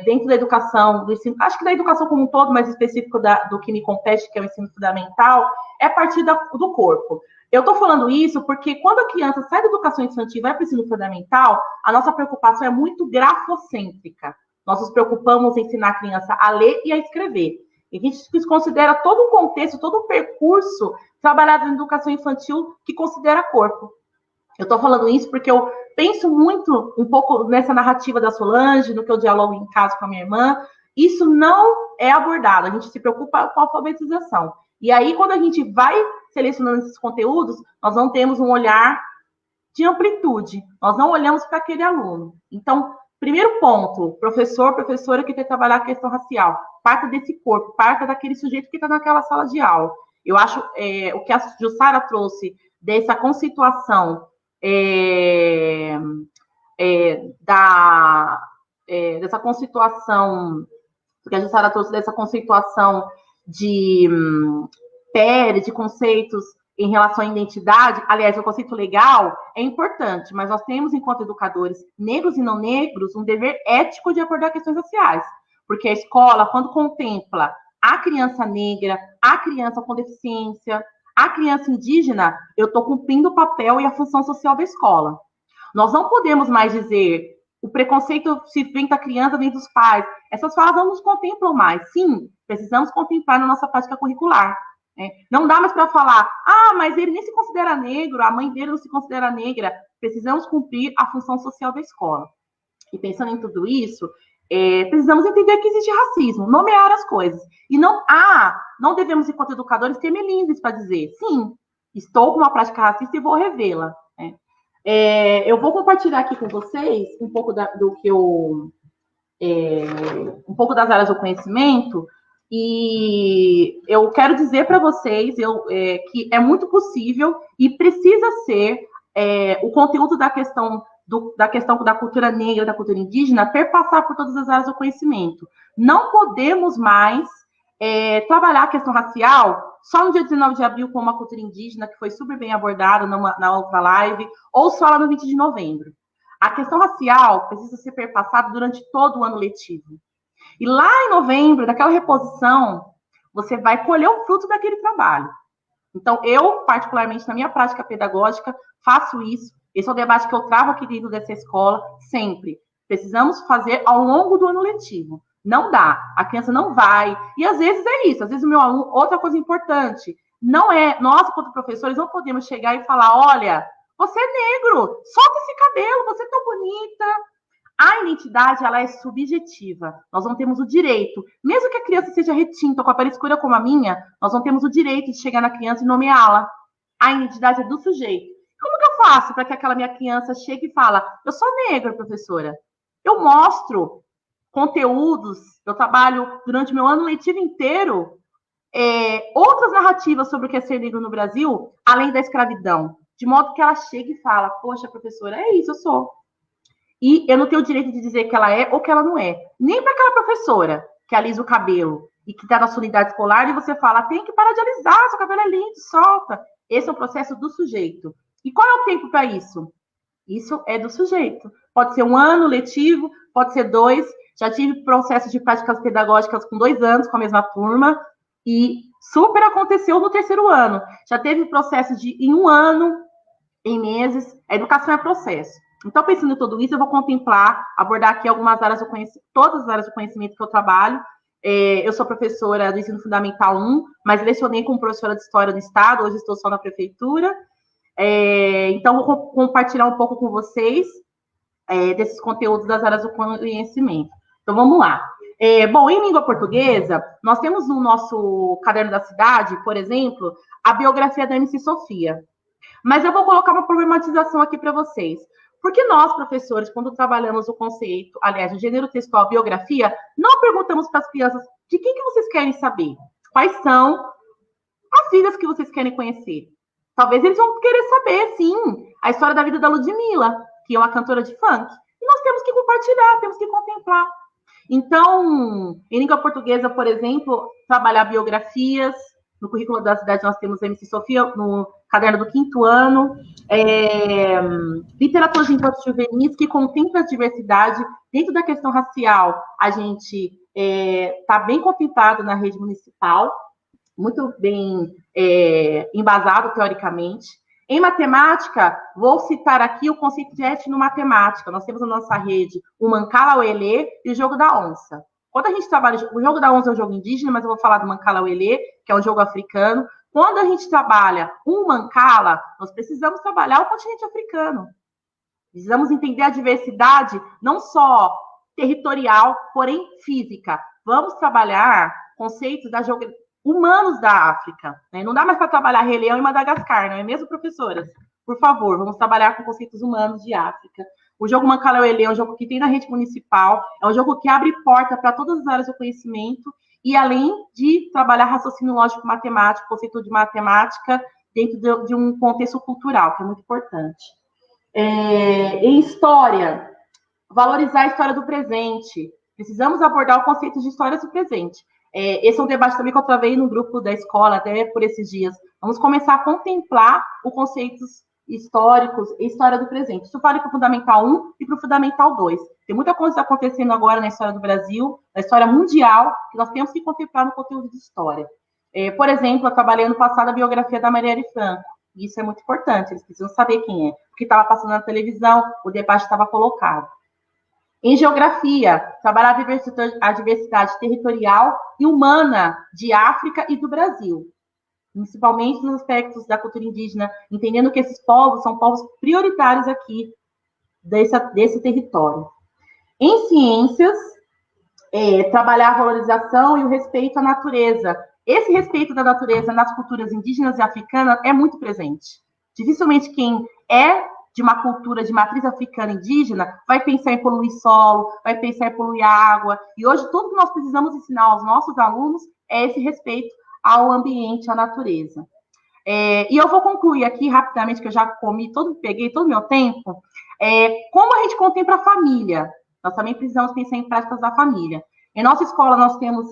dentro da educação, do ensino, acho que da educação como um todo, mais específico do que me compete, que é o ensino fundamental, é a partir do corpo. Eu estou falando isso porque quando a criança sai da educação infantil e vai para o ensino fundamental, a nossa preocupação é muito grafocêntrica. Nós nos preocupamos em ensinar a criança a ler e a escrever. E a gente considera todo um contexto, todo um percurso trabalhado na educação infantil que considera corpo. Eu estou falando isso porque eu penso muito um pouco nessa narrativa da Solange, no que eu dialogo em casa com a minha irmã. Isso não é abordado, a gente se preocupa com a alfabetização. E aí, quando a gente vai selecionando esses conteúdos, nós não temos um olhar de amplitude, nós não olhamos para aquele aluno. Então, primeiro ponto, professor, professora que tem que trabalhar a questão racial, parta desse corpo, parta daquele sujeito que está naquela sala de aula. Eu acho o que a Jussara trouxe dessa conceituação dessa conceituação que a Jussara trouxe dessa conceituação de pele, de conceitos em relação à identidade. Aliás, o conceito legal é importante, mas nós temos, enquanto educadores negros e não negros, um dever ético de abordar questões raciais, porque a escola, quando contempla a criança negra, a criança com deficiência, a criança indígena, eu estou cumprindo o papel e a função social da escola. Nós não podemos mais dizer o preconceito se vem da criança, vem dos pais. Essas falas não nos contemplam mais. Sim, precisamos contemplar na nossa prática curricular. Não dá mais para falar, mas ele nem se considera negro, a mãe dele não se considera negra. Precisamos cumprir a função social da escola. E pensando em tudo isso, precisamos entender que existe racismo, nomear as coisas. E não devemos, enquanto educadores, ter melindres para dizer, sim, estou com uma prática racista e vou revê-la. Eu vou compartilhar aqui com vocês um pouco um pouco das áreas do conhecimento, e eu quero dizer para vocês que é muito possível e precisa ser o conteúdo da questão da cultura negra, da cultura indígena, perpassar por todas as áreas do conhecimento. Não podemos mais trabalhar a questão racial só no dia 19 de abril com uma cultura indígena, que foi super bem abordada na outra live, ou só lá no 20 de novembro. A questão racial precisa ser perpassada durante todo o ano letivo. E lá em novembro, naquela reposição, você vai colher o fruto daquele trabalho. Então, eu, particularmente, na minha prática pedagógica, faço isso. Esse é o debate que eu trago aqui dentro dessa escola, sempre. Precisamos fazer ao longo do ano letivo. Não dá, a criança não vai. E às vezes é isso, às vezes o meu aluno, outra coisa importante, nós, enquanto professores, não podemos chegar e falar, olha, você é negro, solta esse cabelo, você é tão bonita. A identidade, ela é subjetiva. Nós não temos o direito, mesmo que a criança seja retinta, com a pele escura como a minha, nós não temos o direito de chegar na criança e nomeá-la. A identidade é do sujeito. Como que eu faço para que aquela minha criança chegue e fala, eu sou negra, professora? Eu mostro conteúdos, eu trabalho durante meu ano letivo inteiro, outras narrativas sobre o que é ser negro no Brasil, além da escravidão, de modo que ela chegue e fala, poxa, professora, é isso, eu sou. E eu não tenho o direito de dizer que ela é ou que ela não é. Nem para aquela professora que alisa o cabelo e que está na sua unidade escolar e você fala, tem que parar de alisar, seu cabelo é lindo, solta. Esse é o processo do sujeito. E qual é o tempo para isso? Isso é do sujeito. Pode ser um ano letivo, pode ser 2. Já tive processos de práticas pedagógicas com 2 anos, com a mesma turma, e super aconteceu no 3º ano. Já teve processos de em 1 ano, em meses. A educação é processo. Então, pensando em tudo isso, eu vou abordar aqui algumas áreas do conhecimento, todas as áreas do conhecimento que eu trabalho. Eu sou professora do Ensino Fundamental 1, mas lecionei como professora de História do Estado, hoje estou só na Prefeitura. Então, vou compartilhar um pouco com vocês desses conteúdos das áreas do conhecimento. Então, vamos lá. Bom, em língua portuguesa, nós temos no nosso Caderno da Cidade, por exemplo, a biografia da MC Sofia. Mas eu vou colocar uma problematização aqui para vocês. Porque nós, professores, quando trabalhamos o conceito, aliás, o gênero textual, biografia, não perguntamos para as crianças de quem que vocês querem saber. Quais são as vidas que vocês querem conhecer. Talvez eles vão querer saber, sim, a história da vida da Ludmilla, que é uma cantora de funk. E nós temos que compartilhar, temos que contemplar. Então, em língua portuguesa, por exemplo, trabalhar biografias. No currículo da cidade nós temos a MC Sofia, no caderno do 5º ano. Literaturas infanto-juvenis que contempla a diversidade. Dentro da questão racial, a gente está bem contemplado na rede municipal, muito bem embasado teoricamente. Em matemática, vou citar aqui o conceito de etnomatemática. Nós temos na nossa rede o Mancala Uelê e o jogo da onça. Quando a gente trabalha, o jogo da onça é um jogo indígena, mas eu vou falar do Mancala Uelê, que é um jogo africano. Quando a gente trabalha um Mancala, nós precisamos trabalhar o continente africano. Precisamos entender a diversidade, não só territorial, porém física. Vamos trabalhar conceitos humanos da África. Né? Não dá mais para trabalhar Rei Leão e Madagascar, não é mesmo, professoras? Por favor, vamos trabalhar com conceitos humanos de África. O jogo Mancala Uele é um jogo que tem na rede municipal, é um jogo que abre porta para todas as áreas do conhecimento, e além de trabalhar raciocínio lógico-matemático, conceito de matemática, dentro de um contexto cultural, que é muito importante. Em história, valorizar a história do presente. Precisamos abordar o conceito de história do presente. Esse é um debate também que eu travei no grupo da escola, até por esses dias. Vamos começar a contemplar os conceitos históricos e história do presente. Isso vale para o Fundamental 1 e para o Fundamental 2. Tem muita coisa acontecendo agora na história do Brasil, na história mundial, que nós temos que contemplar no conteúdo de história. Por exemplo, eu trabalhei ano passado a biografia da Marielle Franco. E isso é muito importante, eles precisam saber quem é. Porque estava passando na televisão, o debate estava colocado. Em geografia, trabalhar a diversidade territorial e humana de África e do Brasil. Principalmente nos aspectos da cultura indígena, entendendo que esses povos são povos prioritários aqui desse território. Em ciências, trabalhar a valorização e o respeito à natureza. Esse respeito da natureza nas culturas indígenas e africanas é muito presente. Dificilmente quem é de uma cultura de matriz africana indígena vai pensar em poluir solo, vai pensar em poluir água. E hoje tudo que nós precisamos ensinar aos nossos alunos é esse respeito ao ambiente, à natureza. E eu vou concluir aqui rapidamente, que eu já peguei todo o meu tempo, como a gente contempla a família. Nós também precisamos pensar em práticas da família. Em nossa escola, nós temos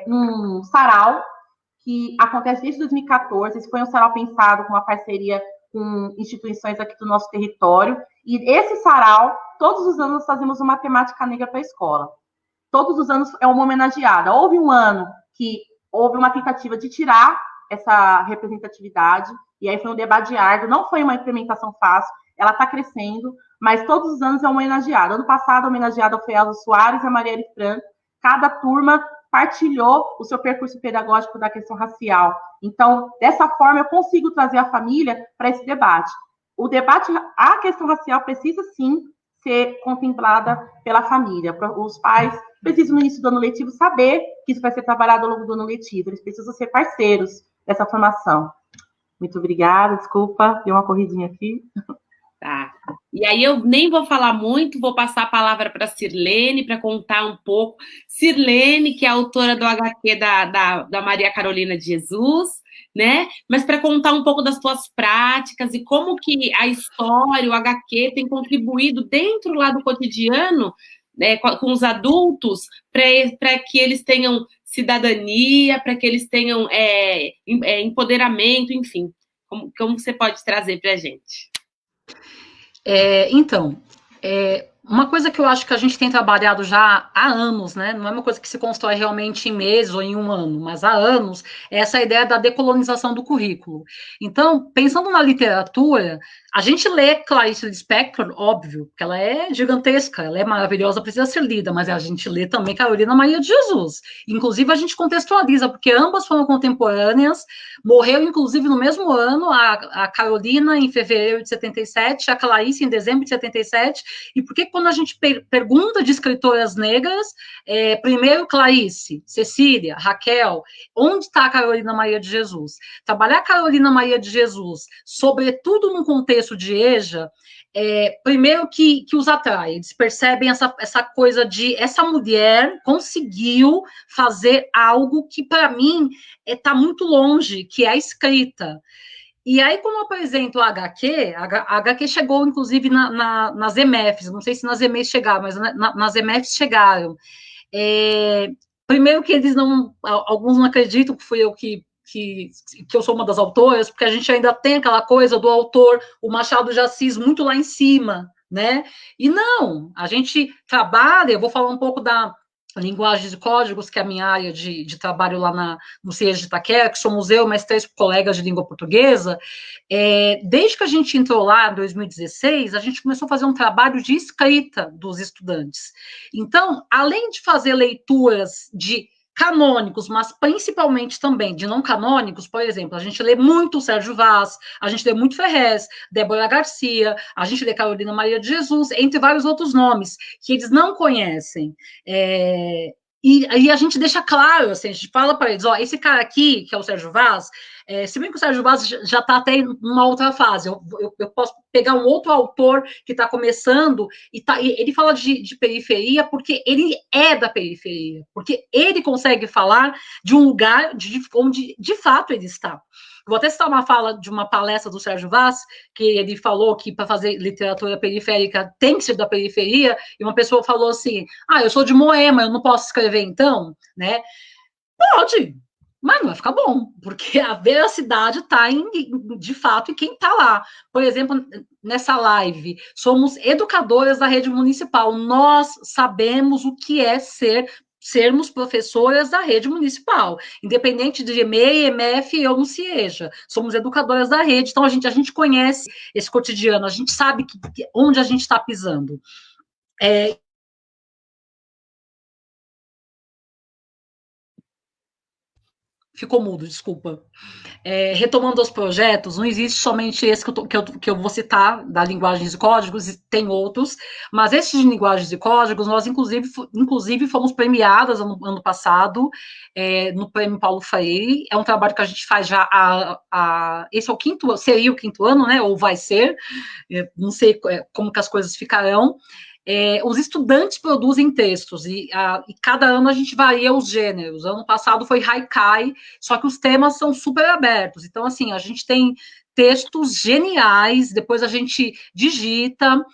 um sarau, que acontece desde 2014. Esse foi um sarau pensado com uma parceria com instituições aqui do nosso território. E esse sarau, todos os anos, nós fazemos uma temática negra para a escola. Todos os anos é uma homenageada. Houve um ano que houve uma tentativa de tirar essa representatividade, e aí foi um debate árduo, não foi uma implementação fácil, ela está crescendo, mas todos os anos é homenageada. Ano passado, a homenageada foi a Elza Soares e a Marielle Franco. Cada turma partilhou o seu percurso pedagógico da questão racial. Então, dessa forma, eu consigo trazer a família para esse debate. O debate, a questão racial precisa, sim, ser contemplada pela família. Os pais precisam, no início do ano letivo, saber que isso vai ser trabalhado ao longo do ano letivo. Eles precisam ser parceiros dessa formação. Muito obrigada, desculpa, dei uma corridinha aqui. Tá. E aí eu nem vou falar muito, vou passar a palavra para a Sirlene para contar um pouco. Sirlene, que é autora do HQ da Maria Carolina de Jesus, né? Mas para contar um pouco das suas práticas e como que a história, o HQ tem contribuído dentro lá do cotidiano, né, com os adultos, para que eles tenham cidadania, para que eles tenham empoderamento, enfim. Como você pode trazer para a gente? Uma coisa que eu acho que a gente tem trabalhado já há anos, né? Não é uma coisa que se constrói realmente em meses ou em um ano, mas há anos, é essa ideia da decolonização do currículo. Então, pensando na literatura, a gente lê Clarice Lispector, óbvio, porque ela é gigantesca, ela é maravilhosa, precisa ser lida, mas a gente lê também Carolina Maria de Jesus. Inclusive, a gente contextualiza, porque ambas foram contemporâneas, morreu, inclusive, no mesmo ano, a Carolina, em fevereiro de 77, a Clarice, em dezembro de 77, e por que quando a gente pergunta de escritoras negras, primeiro Clarice, Cecília, Raquel, onde está a Carolina Maria de Jesus? Trabalhar a Carolina Maria de Jesus, sobretudo num contexto de EJA, primeiro que os atrai, eles percebem essa coisa de essa mulher conseguiu fazer algo que para mim está muito longe, que é a escrita. E aí, como eu apresento a HQ chegou, inclusive, nas EMEFs, não sei se nas EMEs chegaram, mas nas EMEFs chegaram. Primeiro que eles alguns não acreditam que fui eu que eu sou uma das autoras, porque a gente ainda tem aquela coisa do autor, o Machado de Assis, muito lá em cima, né? E não, a gente trabalha, eu vou falar um pouco da linguagem de códigos, que é a minha área de trabalho lá no CIES de Itaquera, que somos eu, mais 3 colegas de língua portuguesa. Desde que a gente entrou lá em 2016, a gente começou a fazer um trabalho de escrita dos estudantes. Então, além de fazer leituras de canônicos, mas principalmente também de não canônicos. Por exemplo, a gente lê muito Sérgio Vaz, a gente lê muito Ferrez, Débora Garcia, a gente lê Carolina Maria de Jesus, entre vários outros nomes que eles não conhecem. E a gente deixa claro, assim, a gente fala para eles, ó, esse cara aqui, que é o Sérgio Vaz, se bem que o Sérgio Vaz já está até em uma outra fase, eu posso pegar um outro autor que está começando, e ele fala de periferia porque ele é da periferia, porque ele consegue falar de um lugar onde, de fato, ele está. Vou até citar uma fala de uma palestra do Sérgio Vaz, que ele falou que para fazer literatura periférica tem que ser da periferia, e uma pessoa falou assim, eu sou de Moema, eu não posso escrever então, né? Pode, mas não vai ficar bom, porque a veracidade está, de fato, em quem está lá. Por exemplo, nessa live, somos educadoras da rede municipal, nós sabemos o que é sermos professoras da rede municipal, independente de EMEI, EMF ou no CIEJA, somos educadoras da rede, então a gente conhece esse cotidiano, a gente sabe onde a gente está pisando. Ficou mudo, desculpa. Retomando os projetos, não existe somente esse que eu vou citar, da linguagens e códigos, tem outros, mas esses de linguagens e códigos, nós, inclusive fomos premiadas ano passado, no Prêmio Paulo Freire. É um trabalho que a gente faz já esse é o seria o quinto ano, né, ou vai ser, não sei como que as coisas ficarão. Os estudantes produzem textos, e cada ano a gente varia os gêneros. Ano passado foi haikai, só que os temas são super abertos. Então, assim, a gente tem textos geniais, depois a gente digita.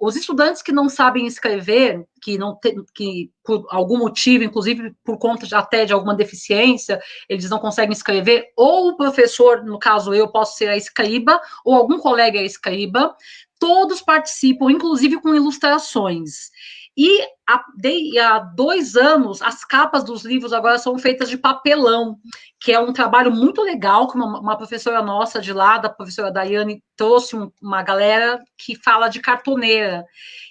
Os estudantes que não sabem escrever, que por algum motivo, inclusive por conta até de alguma deficiência, eles não conseguem escrever, ou o professor, no caso eu, posso ser a escriba, ou algum colega é a escriba, todos participam, inclusive com ilustrações. E há 2 anos, as capas dos livros agora são feitas de papelão, que é um trabalho muito legal, que uma professora nossa de lá, da professora Daiane, trouxe uma galera que fala de cartoneira.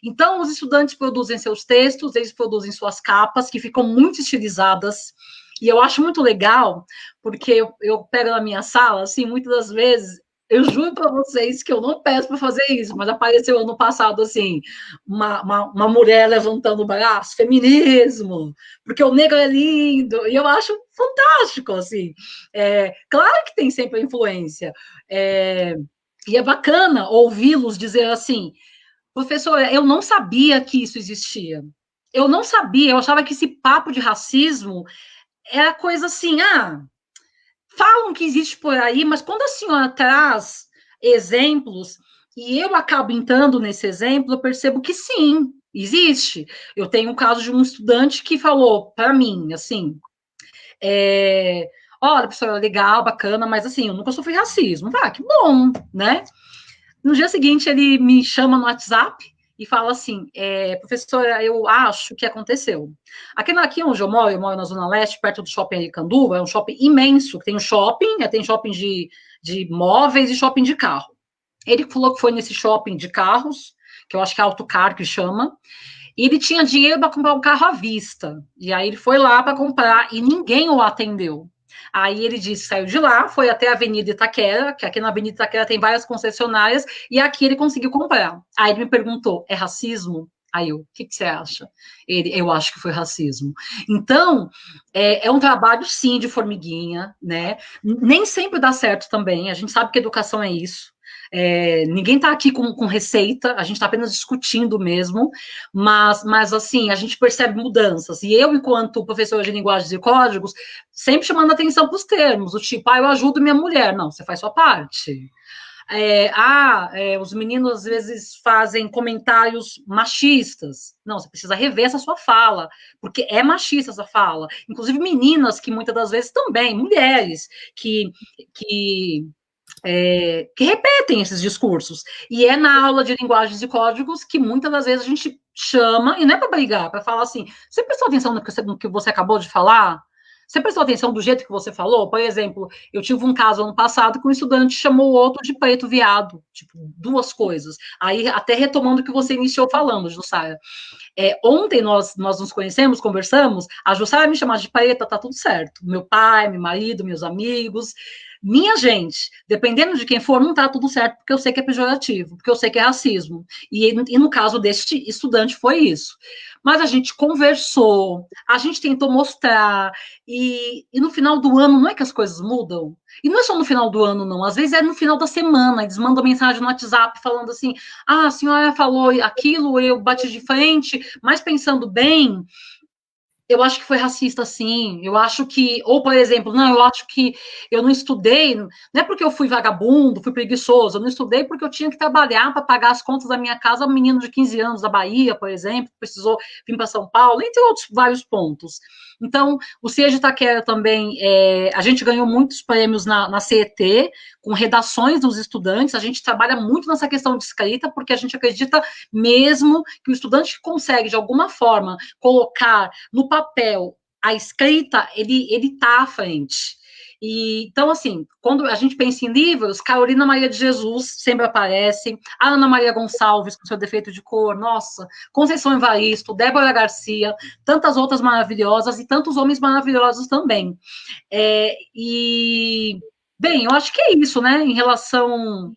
Então, os estudantes produzem seus textos, eles produzem suas capas, que ficam muito estilizadas, e eu acho muito legal, porque eu pego na minha sala, assim, muitas das vezes, eu juro para vocês que eu não peço para fazer isso, mas apareceu ano passado, assim, uma mulher levantando o braço, feminismo, porque o negro é lindo, e eu acho fantástico, assim. Claro que tem sempre a influência, e é bacana ouvi-los dizer assim, professora, eu não sabia que isso existia. Eu não sabia, eu achava que esse papo de racismo era coisa assim, falam que existe por aí, mas quando a senhora traz exemplos, e eu acabo entrando nesse exemplo, eu percebo que sim, existe. Eu tenho um caso de um estudante que falou para mim, assim, olha, professora, legal, bacana, mas assim, eu nunca sofri racismo. Que bom, né? No dia seguinte, ele me chama no WhatsApp e fala assim, professora, eu acho que aconteceu. Aqui onde eu moro na Zona Leste, perto do Shopping Aricanduva, é um shopping imenso, tem shopping de móveis e shopping de carro. Ele falou que foi nesse shopping de carros, que eu acho que é Autocar que chama, e ele tinha dinheiro para comprar um carro à vista. E aí ele foi lá para comprar e ninguém o atendeu. Aí ele disse, saiu de lá, foi até a Avenida Itaquera, que aqui na Avenida Itaquera tem várias concessionárias, e aqui ele conseguiu comprar. Aí ele me perguntou, é racismo? Aí eu, o que você acha? Eu acho que foi racismo. Então, é um trabalho, sim, de formiguinha, né? Nem sempre dá certo também, a gente sabe que educação é isso. Ninguém está aqui com receita, a gente está apenas discutindo mesmo, mas assim, a gente percebe mudanças, e eu, enquanto professora de linguagens e códigos, sempre chamando atenção para os termos, do tipo, eu ajudo minha mulher, não, você faz sua parte. Os meninos às vezes fazem comentários machistas, não, você precisa rever essa sua fala, porque é machista essa fala, inclusive meninas que muitas das vezes também, mulheres, que repetem esses discursos. E é na aula de linguagens e códigos que muitas das vezes a gente chama, e não é para brigar, para falar assim, você prestou atenção no que você acabou de falar? Você prestou atenção do jeito que você falou? Por exemplo, eu tive um caso ano passado que um estudante chamou o outro de preto viado, tipo, duas coisas. Aí, até retomando o que você iniciou falando, Jussara. Ontem nós nos conhecemos, conversamos, a Jussara me chamar de preta, tá tudo certo. Meu pai, meu marido, meus amigos, minha gente, dependendo de quem for, não tá tudo certo, porque eu sei que é pejorativo, porque eu sei que é racismo. E no caso deste estudante foi isso. Mas a gente conversou, a gente tentou mostrar, e no final do ano não é que as coisas mudam? E não é só no final do ano, não. Às vezes é no final da semana, eles mandam mensagem no WhatsApp falando assim, a senhora falou aquilo, eu bati de frente, mas pensando bem, eu acho que foi racista, sim. Eu acho que, ou, por exemplo, não, eu acho que eu não estudei, não é porque eu fui vagabundo, fui preguiçoso, eu não estudei porque eu tinha que trabalhar para pagar as contas da minha casa, um menino de 15 anos da Bahia, por exemplo, precisou vir para São Paulo, entre outros vários pontos. Então, o CIE de Itaquera também, a gente ganhou muitos prêmios na CET, com redações dos estudantes, a gente trabalha muito nessa questão de escrita, porque a gente acredita mesmo que o estudante que consegue, de alguma forma, colocar no papel a escrita, ele está à frente. E, então, assim, quando a gente pensa em livros, Carolina Maria de Jesus sempre aparece, a Ana Maria Gonçalves, com seu defeito de cor, nossa, Conceição Evaristo, Débora Garcia, tantas outras maravilhosas e tantos homens maravilhosos também. Bem, eu acho que é isso, né, em relação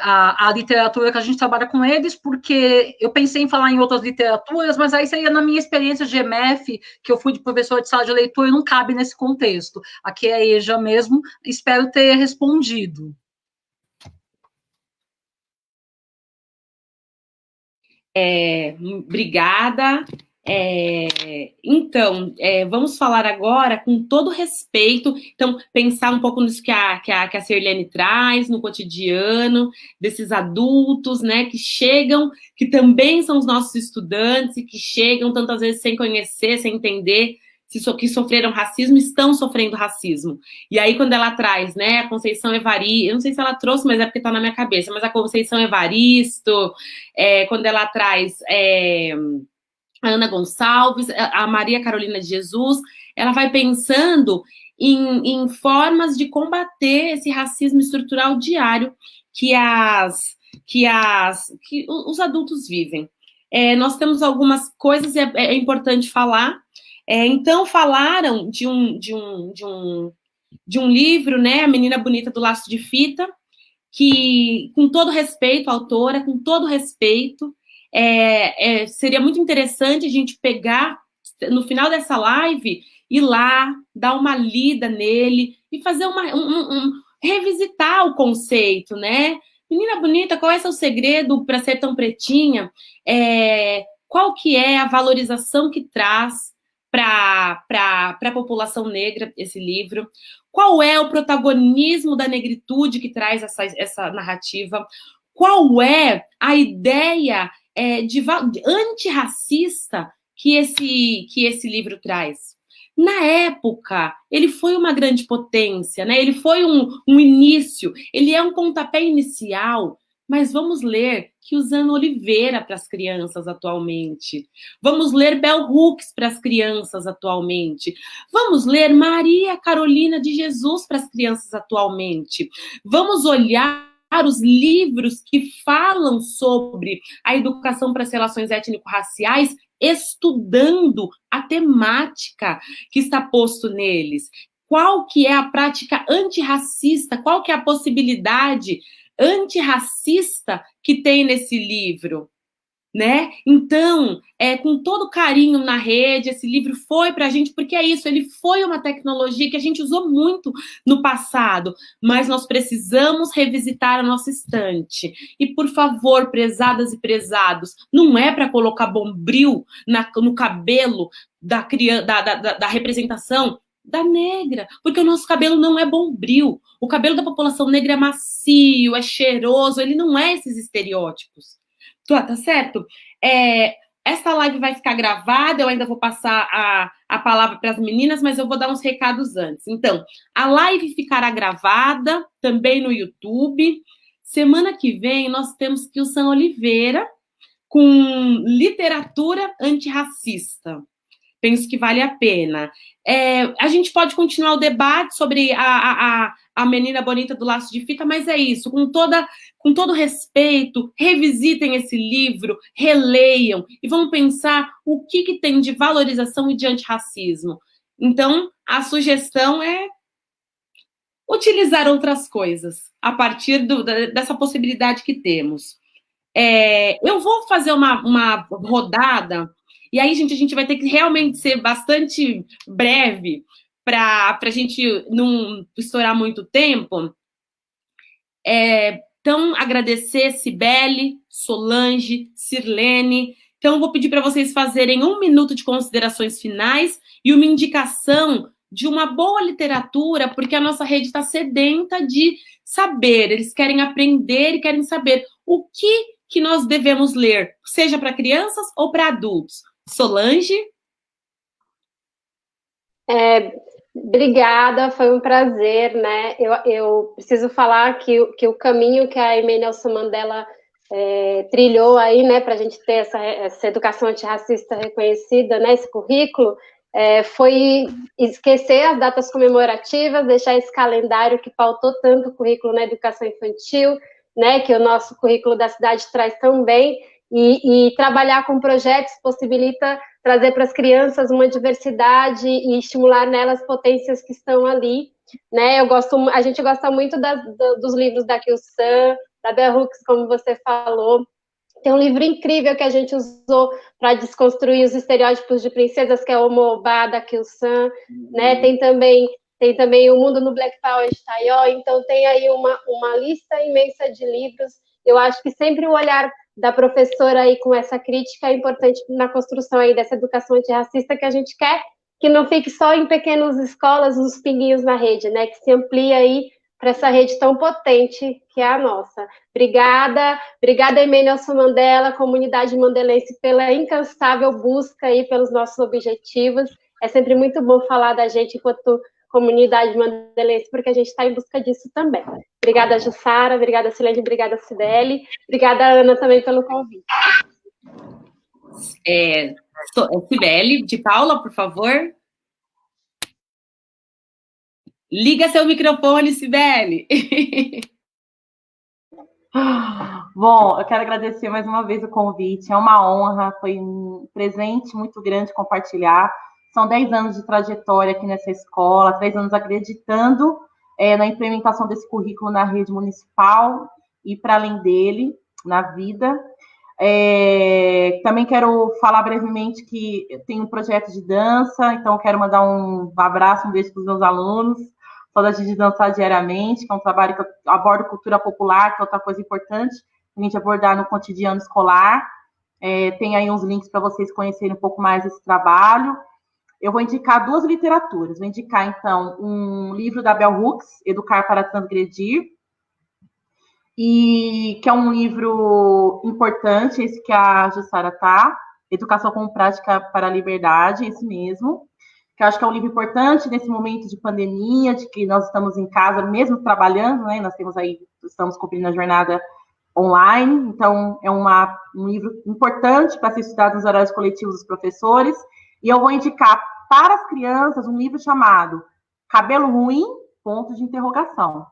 a literatura que a gente trabalha com eles, porque eu pensei em falar em outras literaturas, mas aí seria na minha experiência de EMF, que eu fui de professora de sala de leitura, e não cabe nesse contexto. Aqui é a EJA mesmo, espero ter respondido. Obrigada. Então, vamos falar agora com todo respeito, então, pensar um pouco nisso que a Sirlene traz, no cotidiano, desses adultos, né, que chegam, que também são os nossos estudantes, e que chegam tantas vezes sem conhecer, sem entender, que sofreram racismo, estão sofrendo racismo. E aí, quando ela traz, né, a Conceição Evaristo, eu não sei se ela trouxe, mas é porque está na minha cabeça, mas a Conceição Evaristo, quando ela traz... a Ana Gonçalves, a Maria Carolina de Jesus, ela vai pensando em formas de combater esse racismo estrutural diário que os adultos vivem. Nós temos algumas coisas, é importante falar. Então, falaram de um livro, né, A Menina Bonita do Laço de Fita, que, com todo respeito à autora, com todo respeito, seria muito interessante a gente pegar, no final dessa live, ir lá, dar uma lida nele e fazer revisitar o conceito, né? Menina bonita, qual é o seu segredo para ser tão pretinha? Qual que é a valorização que traz para a população negra esse livro? Qual é o protagonismo da negritude que traz essa narrativa? Qual é a ideia antirracista que esse livro traz? Na época, ele foi uma grande potência, né? Ele foi um início, ele é um pontapé inicial, mas vamos ler Kiusana Oliveira para as crianças atualmente. Vamos ler Bell Hooks para as crianças atualmente. Vamos ler Maria Carolina de Jesus para as crianças atualmente. Vamos olhar os livros que falam sobre a educação para as relações étnico-raciais, estudando a temática que está posto neles. Qual que é a prática antirracista? Qual que é a possibilidade antirracista que tem nesse livro, né? Então, com todo carinho na rede, esse livro foi para a gente, porque é isso, ele foi uma tecnologia que a gente usou muito no passado, mas nós precisamos revisitar a nossa estante. E, por favor, prezadas e prezados, não é para colocar bombril no cabelo da representação da negra, porque o nosso cabelo não é bombril. O cabelo da população negra é macio, é cheiroso, ele não é esses estereótipos. Tá certo? Esta live vai ficar gravada, eu ainda vou passar a palavra para as meninas, mas eu vou dar uns recados antes. Então, a live ficará gravada também no YouTube. Semana que vem nós temos Kiusana Oliveira com literatura antirracista. penso que vale a pena. A gente pode continuar o debate sobre a menina bonita do laço de fita, mas é isso, com todo respeito, revisitem esse livro, releiam e vão pensar o que tem de valorização e de antirracismo. Então, a sugestão é utilizar outras coisas a partir dessa possibilidade que temos. Eu vou fazer uma rodada, e aí, gente, a gente vai ter que realmente ser bastante breve para a gente não estourar muito tempo. Então, agradecer Cibele, Solange, Sirlene. Então, vou pedir para vocês fazerem 1 minuto de considerações finais e uma indicação de uma boa literatura, porque a nossa rede está sedenta de saber. Eles querem aprender e querem saber o que nós devemos ler, seja para crianças ou para adultos. Solange? Obrigada, foi um prazer, né? Eu preciso falar que o caminho que a Aimee Nelson Mandela trilhou aí, né, para a gente ter essa educação antirracista reconhecida, né, esse currículo, foi esquecer as datas comemorativas, deixar esse calendário que pautou tanto o currículo na educação infantil, né, que o nosso currículo da cidade traz tão bem, e trabalhar com projetos possibilita trazer para as crianças uma diversidade e estimular nelas potências que estão ali, né? A gente gosta muito dos livros da Kil-san, da Bell Hooks, como você falou. Tem um livro incrível que a gente usou para desconstruir os estereótipos de princesas, que é o Omoba, da Kil-san, né? Tem também O Mundo no Black Power, de Tayo. Então, tem aí uma lista imensa de livros. Eu acho que sempre o olhar da professora aí com essa crítica é importante na construção aí dessa educação antirracista que a gente quer, que não fique só em pequenas escolas, nos pinguinhos na rede, né? Que se amplie aí para essa rede tão potente que é a nossa. Obrigada, Aimee Nelson Mandela, comunidade mandelense, pela incansável busca aí pelos nossos objetivos. É sempre muito bom falar da gente enquanto comunidade mandelense, porque a gente está em busca disso também. Obrigada, Jussara, obrigada, Silene, obrigada, Cibele, obrigada, Ana, também pelo convite. Cibele, de Paula, por favor. Liga seu microfone, Cibele. Bom, eu quero agradecer mais uma vez o convite, é uma honra, foi um presente muito grande compartilhar. São 10 anos de trajetória aqui nessa escola, 3 anos acreditando na implementação desse currículo na rede municipal e para além dele, na vida. Também quero falar brevemente que eu tenho um projeto de dança, então quero mandar um abraço, um beijo para os meus alunos, saudade de dançar diariamente, que é um trabalho que eu abordo cultura popular, que é outra coisa importante a gente abordar no cotidiano escolar. Tem aí uns links para vocês conhecerem um pouco mais esse trabalho. Eu vou indicar 2 literaturas. Vou indicar, então, um livro da Bell Hooks, Educar para Transgredir, e que é um livro importante, esse que a Jussara tá, Educação como Prática para a Liberdade, esse mesmo, que eu acho que é um livro importante nesse momento de pandemia, de que nós estamos em casa, mesmo trabalhando, né? Nós estamos cumprindo a jornada online, então é um livro importante para ser estudado nos horários coletivos dos professores. E eu vou indicar para as crianças um livro chamado Cabelo Ruim, ponto de interrogação.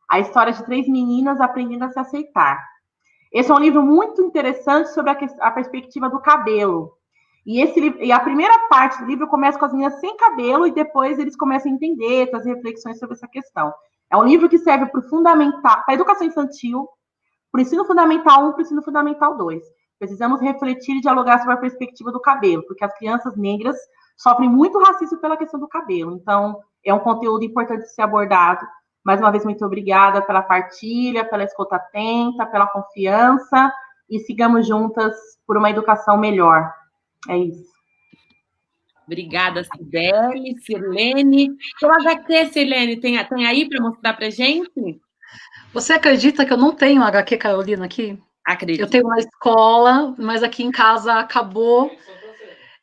A história de 3 meninas aprendendo a se aceitar. Esse é um livro muito interessante sobre a perspectiva do cabelo. E a primeira parte do livro começa com as meninas sem cabelo e depois eles começam a entender, trazer reflexões sobre essa questão. É um livro que serve para a educação infantil, para o ensino fundamental 1 e para o ensino fundamental 2. Precisamos refletir e dialogar sobre a perspectiva do cabelo, porque as crianças negras sofrem muito racismo pela questão do cabelo. Então, é um conteúdo importante de ser abordado. Mais uma vez, muito obrigada pela partilha, pela escuta atenta, pela confiança, e sigamos juntas por uma educação melhor. É isso. Obrigada, Cibele, Sirlene. O HQ, Sirlene, tem aí para mostrar para gente? Você acredita que eu não tenho HQ Carolina aqui? Acredito. Eu tenho na escola, mas aqui em casa acabou.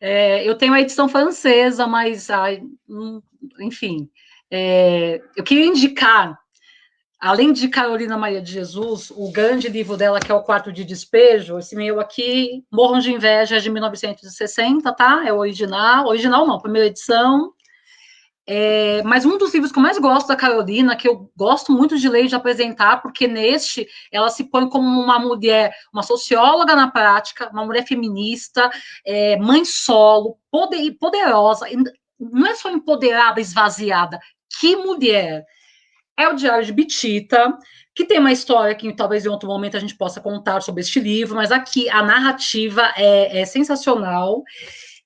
Eu tenho a edição francesa, mas, enfim, eu queria indicar além de Carolina Maria de Jesus, o grande livro dela, que é O Quarto de Despejo, esse meu aqui, Morram de Inveja, é de 1960, tá? É o original não, primeira edição. Mas um dos livros que eu mais gosto da Carolina, que eu gosto muito de ler e de apresentar, porque neste ela se põe como uma mulher, uma socióloga na prática, uma mulher feminista, mãe solo, poderosa, não é só empoderada, esvaziada, que mulher! É o Diário de Bitita, que tem uma história que talvez em outro momento a gente possa contar sobre este livro, mas aqui a narrativa é sensacional.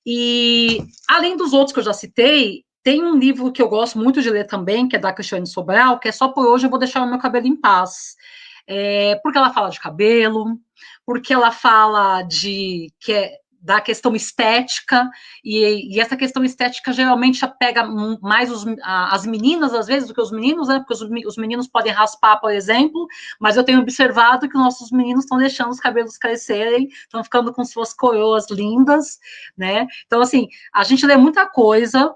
E, além dos outros que eu já citei, tem um livro que eu gosto muito de ler também, que é da Cristiane Sobral, que é Só por Hoje Eu Vou Deixar o Meu Cabelo em Paz. Porque ela fala de cabelo, porque ela fala da questão estética, e essa questão estética geralmente pega mais as meninas, às vezes, do que os meninos, né? Porque os meninos podem raspar, por exemplo, mas eu tenho observado que os nossos meninos estão deixando os cabelos crescerem, estão ficando com suas coroas lindas, né? Então, assim, a gente lê muita coisa,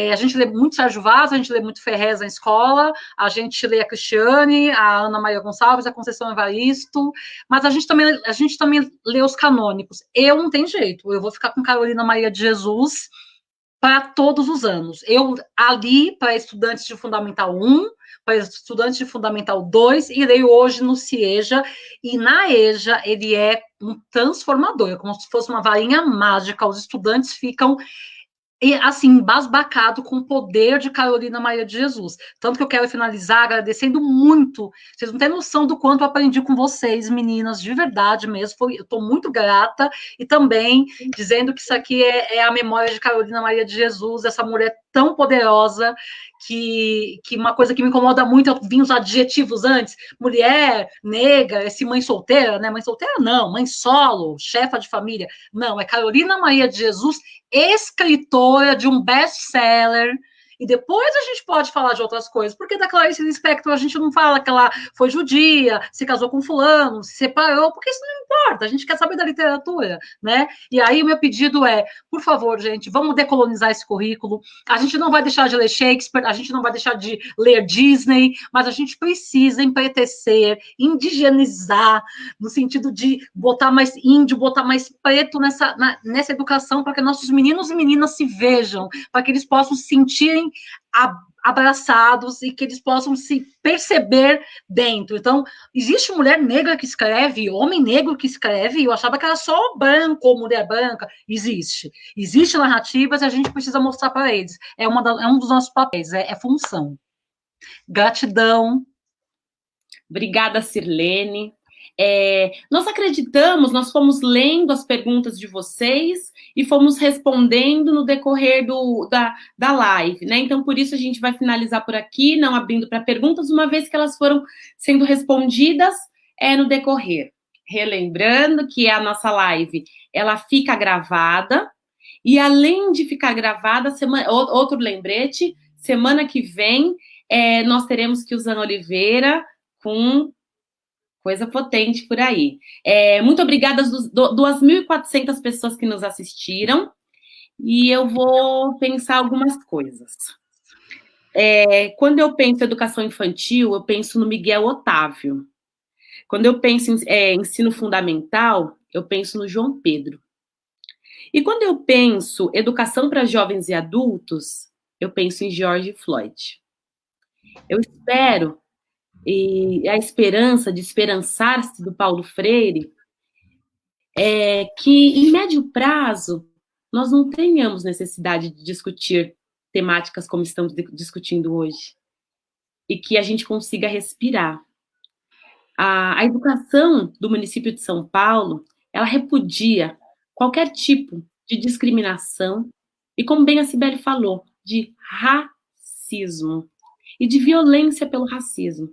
a gente lê muito Sérgio Vaz, a gente lê muito Ferrez na escola, a gente lê a Cristiane, a Ana Maria Gonçalves, a Conceição Evaristo, mas a gente também lê os canônicos. Eu não tenho jeito. Eu vou ficar com Carolina Maria de Jesus para todos os anos. Eu ali para estudantes de Fundamental 1, para estudantes de Fundamental 2, e leio hoje no CIEJA, e na EJA ele é um transformador, é como se fosse uma varinha mágica, os estudantes ficam assim, embasbacado com o poder de Carolina Maria de Jesus. Tanto que eu quero finalizar agradecendo muito. Vocês não têm noção do quanto eu aprendi com vocês, meninas, de verdade mesmo. Eu estou muito grata. E também dizendo que isso aqui é a memória de Carolina Maria de Jesus, essa mulher tão poderosa, que uma coisa que me incomoda muito, eu vi os adjetivos antes, mulher, negra, esse mãe solteira, né? Mãe solteira não, mãe solo, chefa de família. Não, é Carolina Maria de Jesus, escritora de um best-seller, e depois a gente pode falar de outras coisas, porque da Clarice Lispector a gente não fala que ela foi judia, se casou com fulano, se separou, porque isso não importa, a gente quer saber da literatura, né? E aí o meu pedido é, por favor, gente, vamos decolonizar esse currículo, a gente não vai deixar de ler Shakespeare, a gente não vai deixar de ler Disney, mas a gente precisa empretecer, indigenizar, no sentido de botar mais índio, botar mais preto nessa educação, para que nossos meninos e meninas se vejam, para que eles possam se sentirem abraçados e que eles possam se perceber dentro. Então, existe mulher negra que escreve, homem negro que escreve, eu achava que era só branco ou mulher branca. Existe narrativas e a gente precisa mostrar para eles. É um dos nossos papéis, é função. Gratidão. Obrigada, Sirlene. Nós acreditamos, nós fomos lendo as perguntas de vocês e fomos respondendo no decorrer da live, né? Então, por isso a gente vai finalizar por aqui, não abrindo para perguntas, uma vez que elas foram sendo respondidas no decorrer. Relembrando que a nossa live, ela fica gravada, e além de ficar gravada, outro lembrete, semana que vem, nós teremos Kielzana Oliveira com coisa potente por aí. Muito obrigada às 2.400 pessoas que nos assistiram. E eu vou pensar algumas coisas. Quando eu penso em educação infantil, eu penso no Miguel Otávio. Quando eu penso em ensino fundamental, eu penso no João Pedro. E quando eu penso educação para jovens e adultos, eu penso em George Floyd. Eu espero, e a esperança de esperançar-se do Paulo Freire, que em médio prazo nós não tenhamos necessidade de discutir temáticas como estamos discutindo hoje, e que a gente consiga respirar. A educação do município de São Paulo, ela repudia qualquer tipo de discriminação e, como bem a Cibele falou, de racismo e de violência pelo racismo.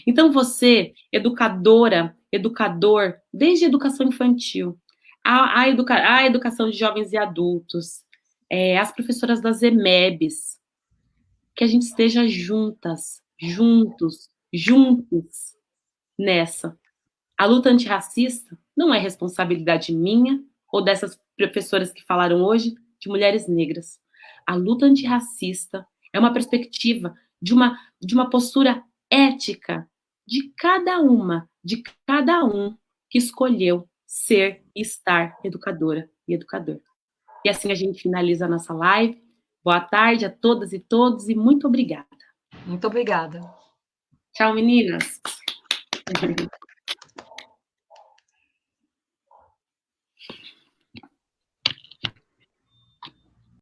Então, você, educadora, educador, desde a educação infantil, a educação de jovens e adultos, as professoras das EMEBs, que a gente esteja juntos nessa. A luta antirracista não é responsabilidade minha ou dessas professoras que falaram hoje, de mulheres negras. A luta antirracista é uma perspectiva de uma postura ética de cada uma, de cada um que escolheu ser e estar educadora e educador. E assim a gente finaliza a nossa live. Boa tarde a todas e todos e muito obrigada. Muito obrigada. Tchau, meninas.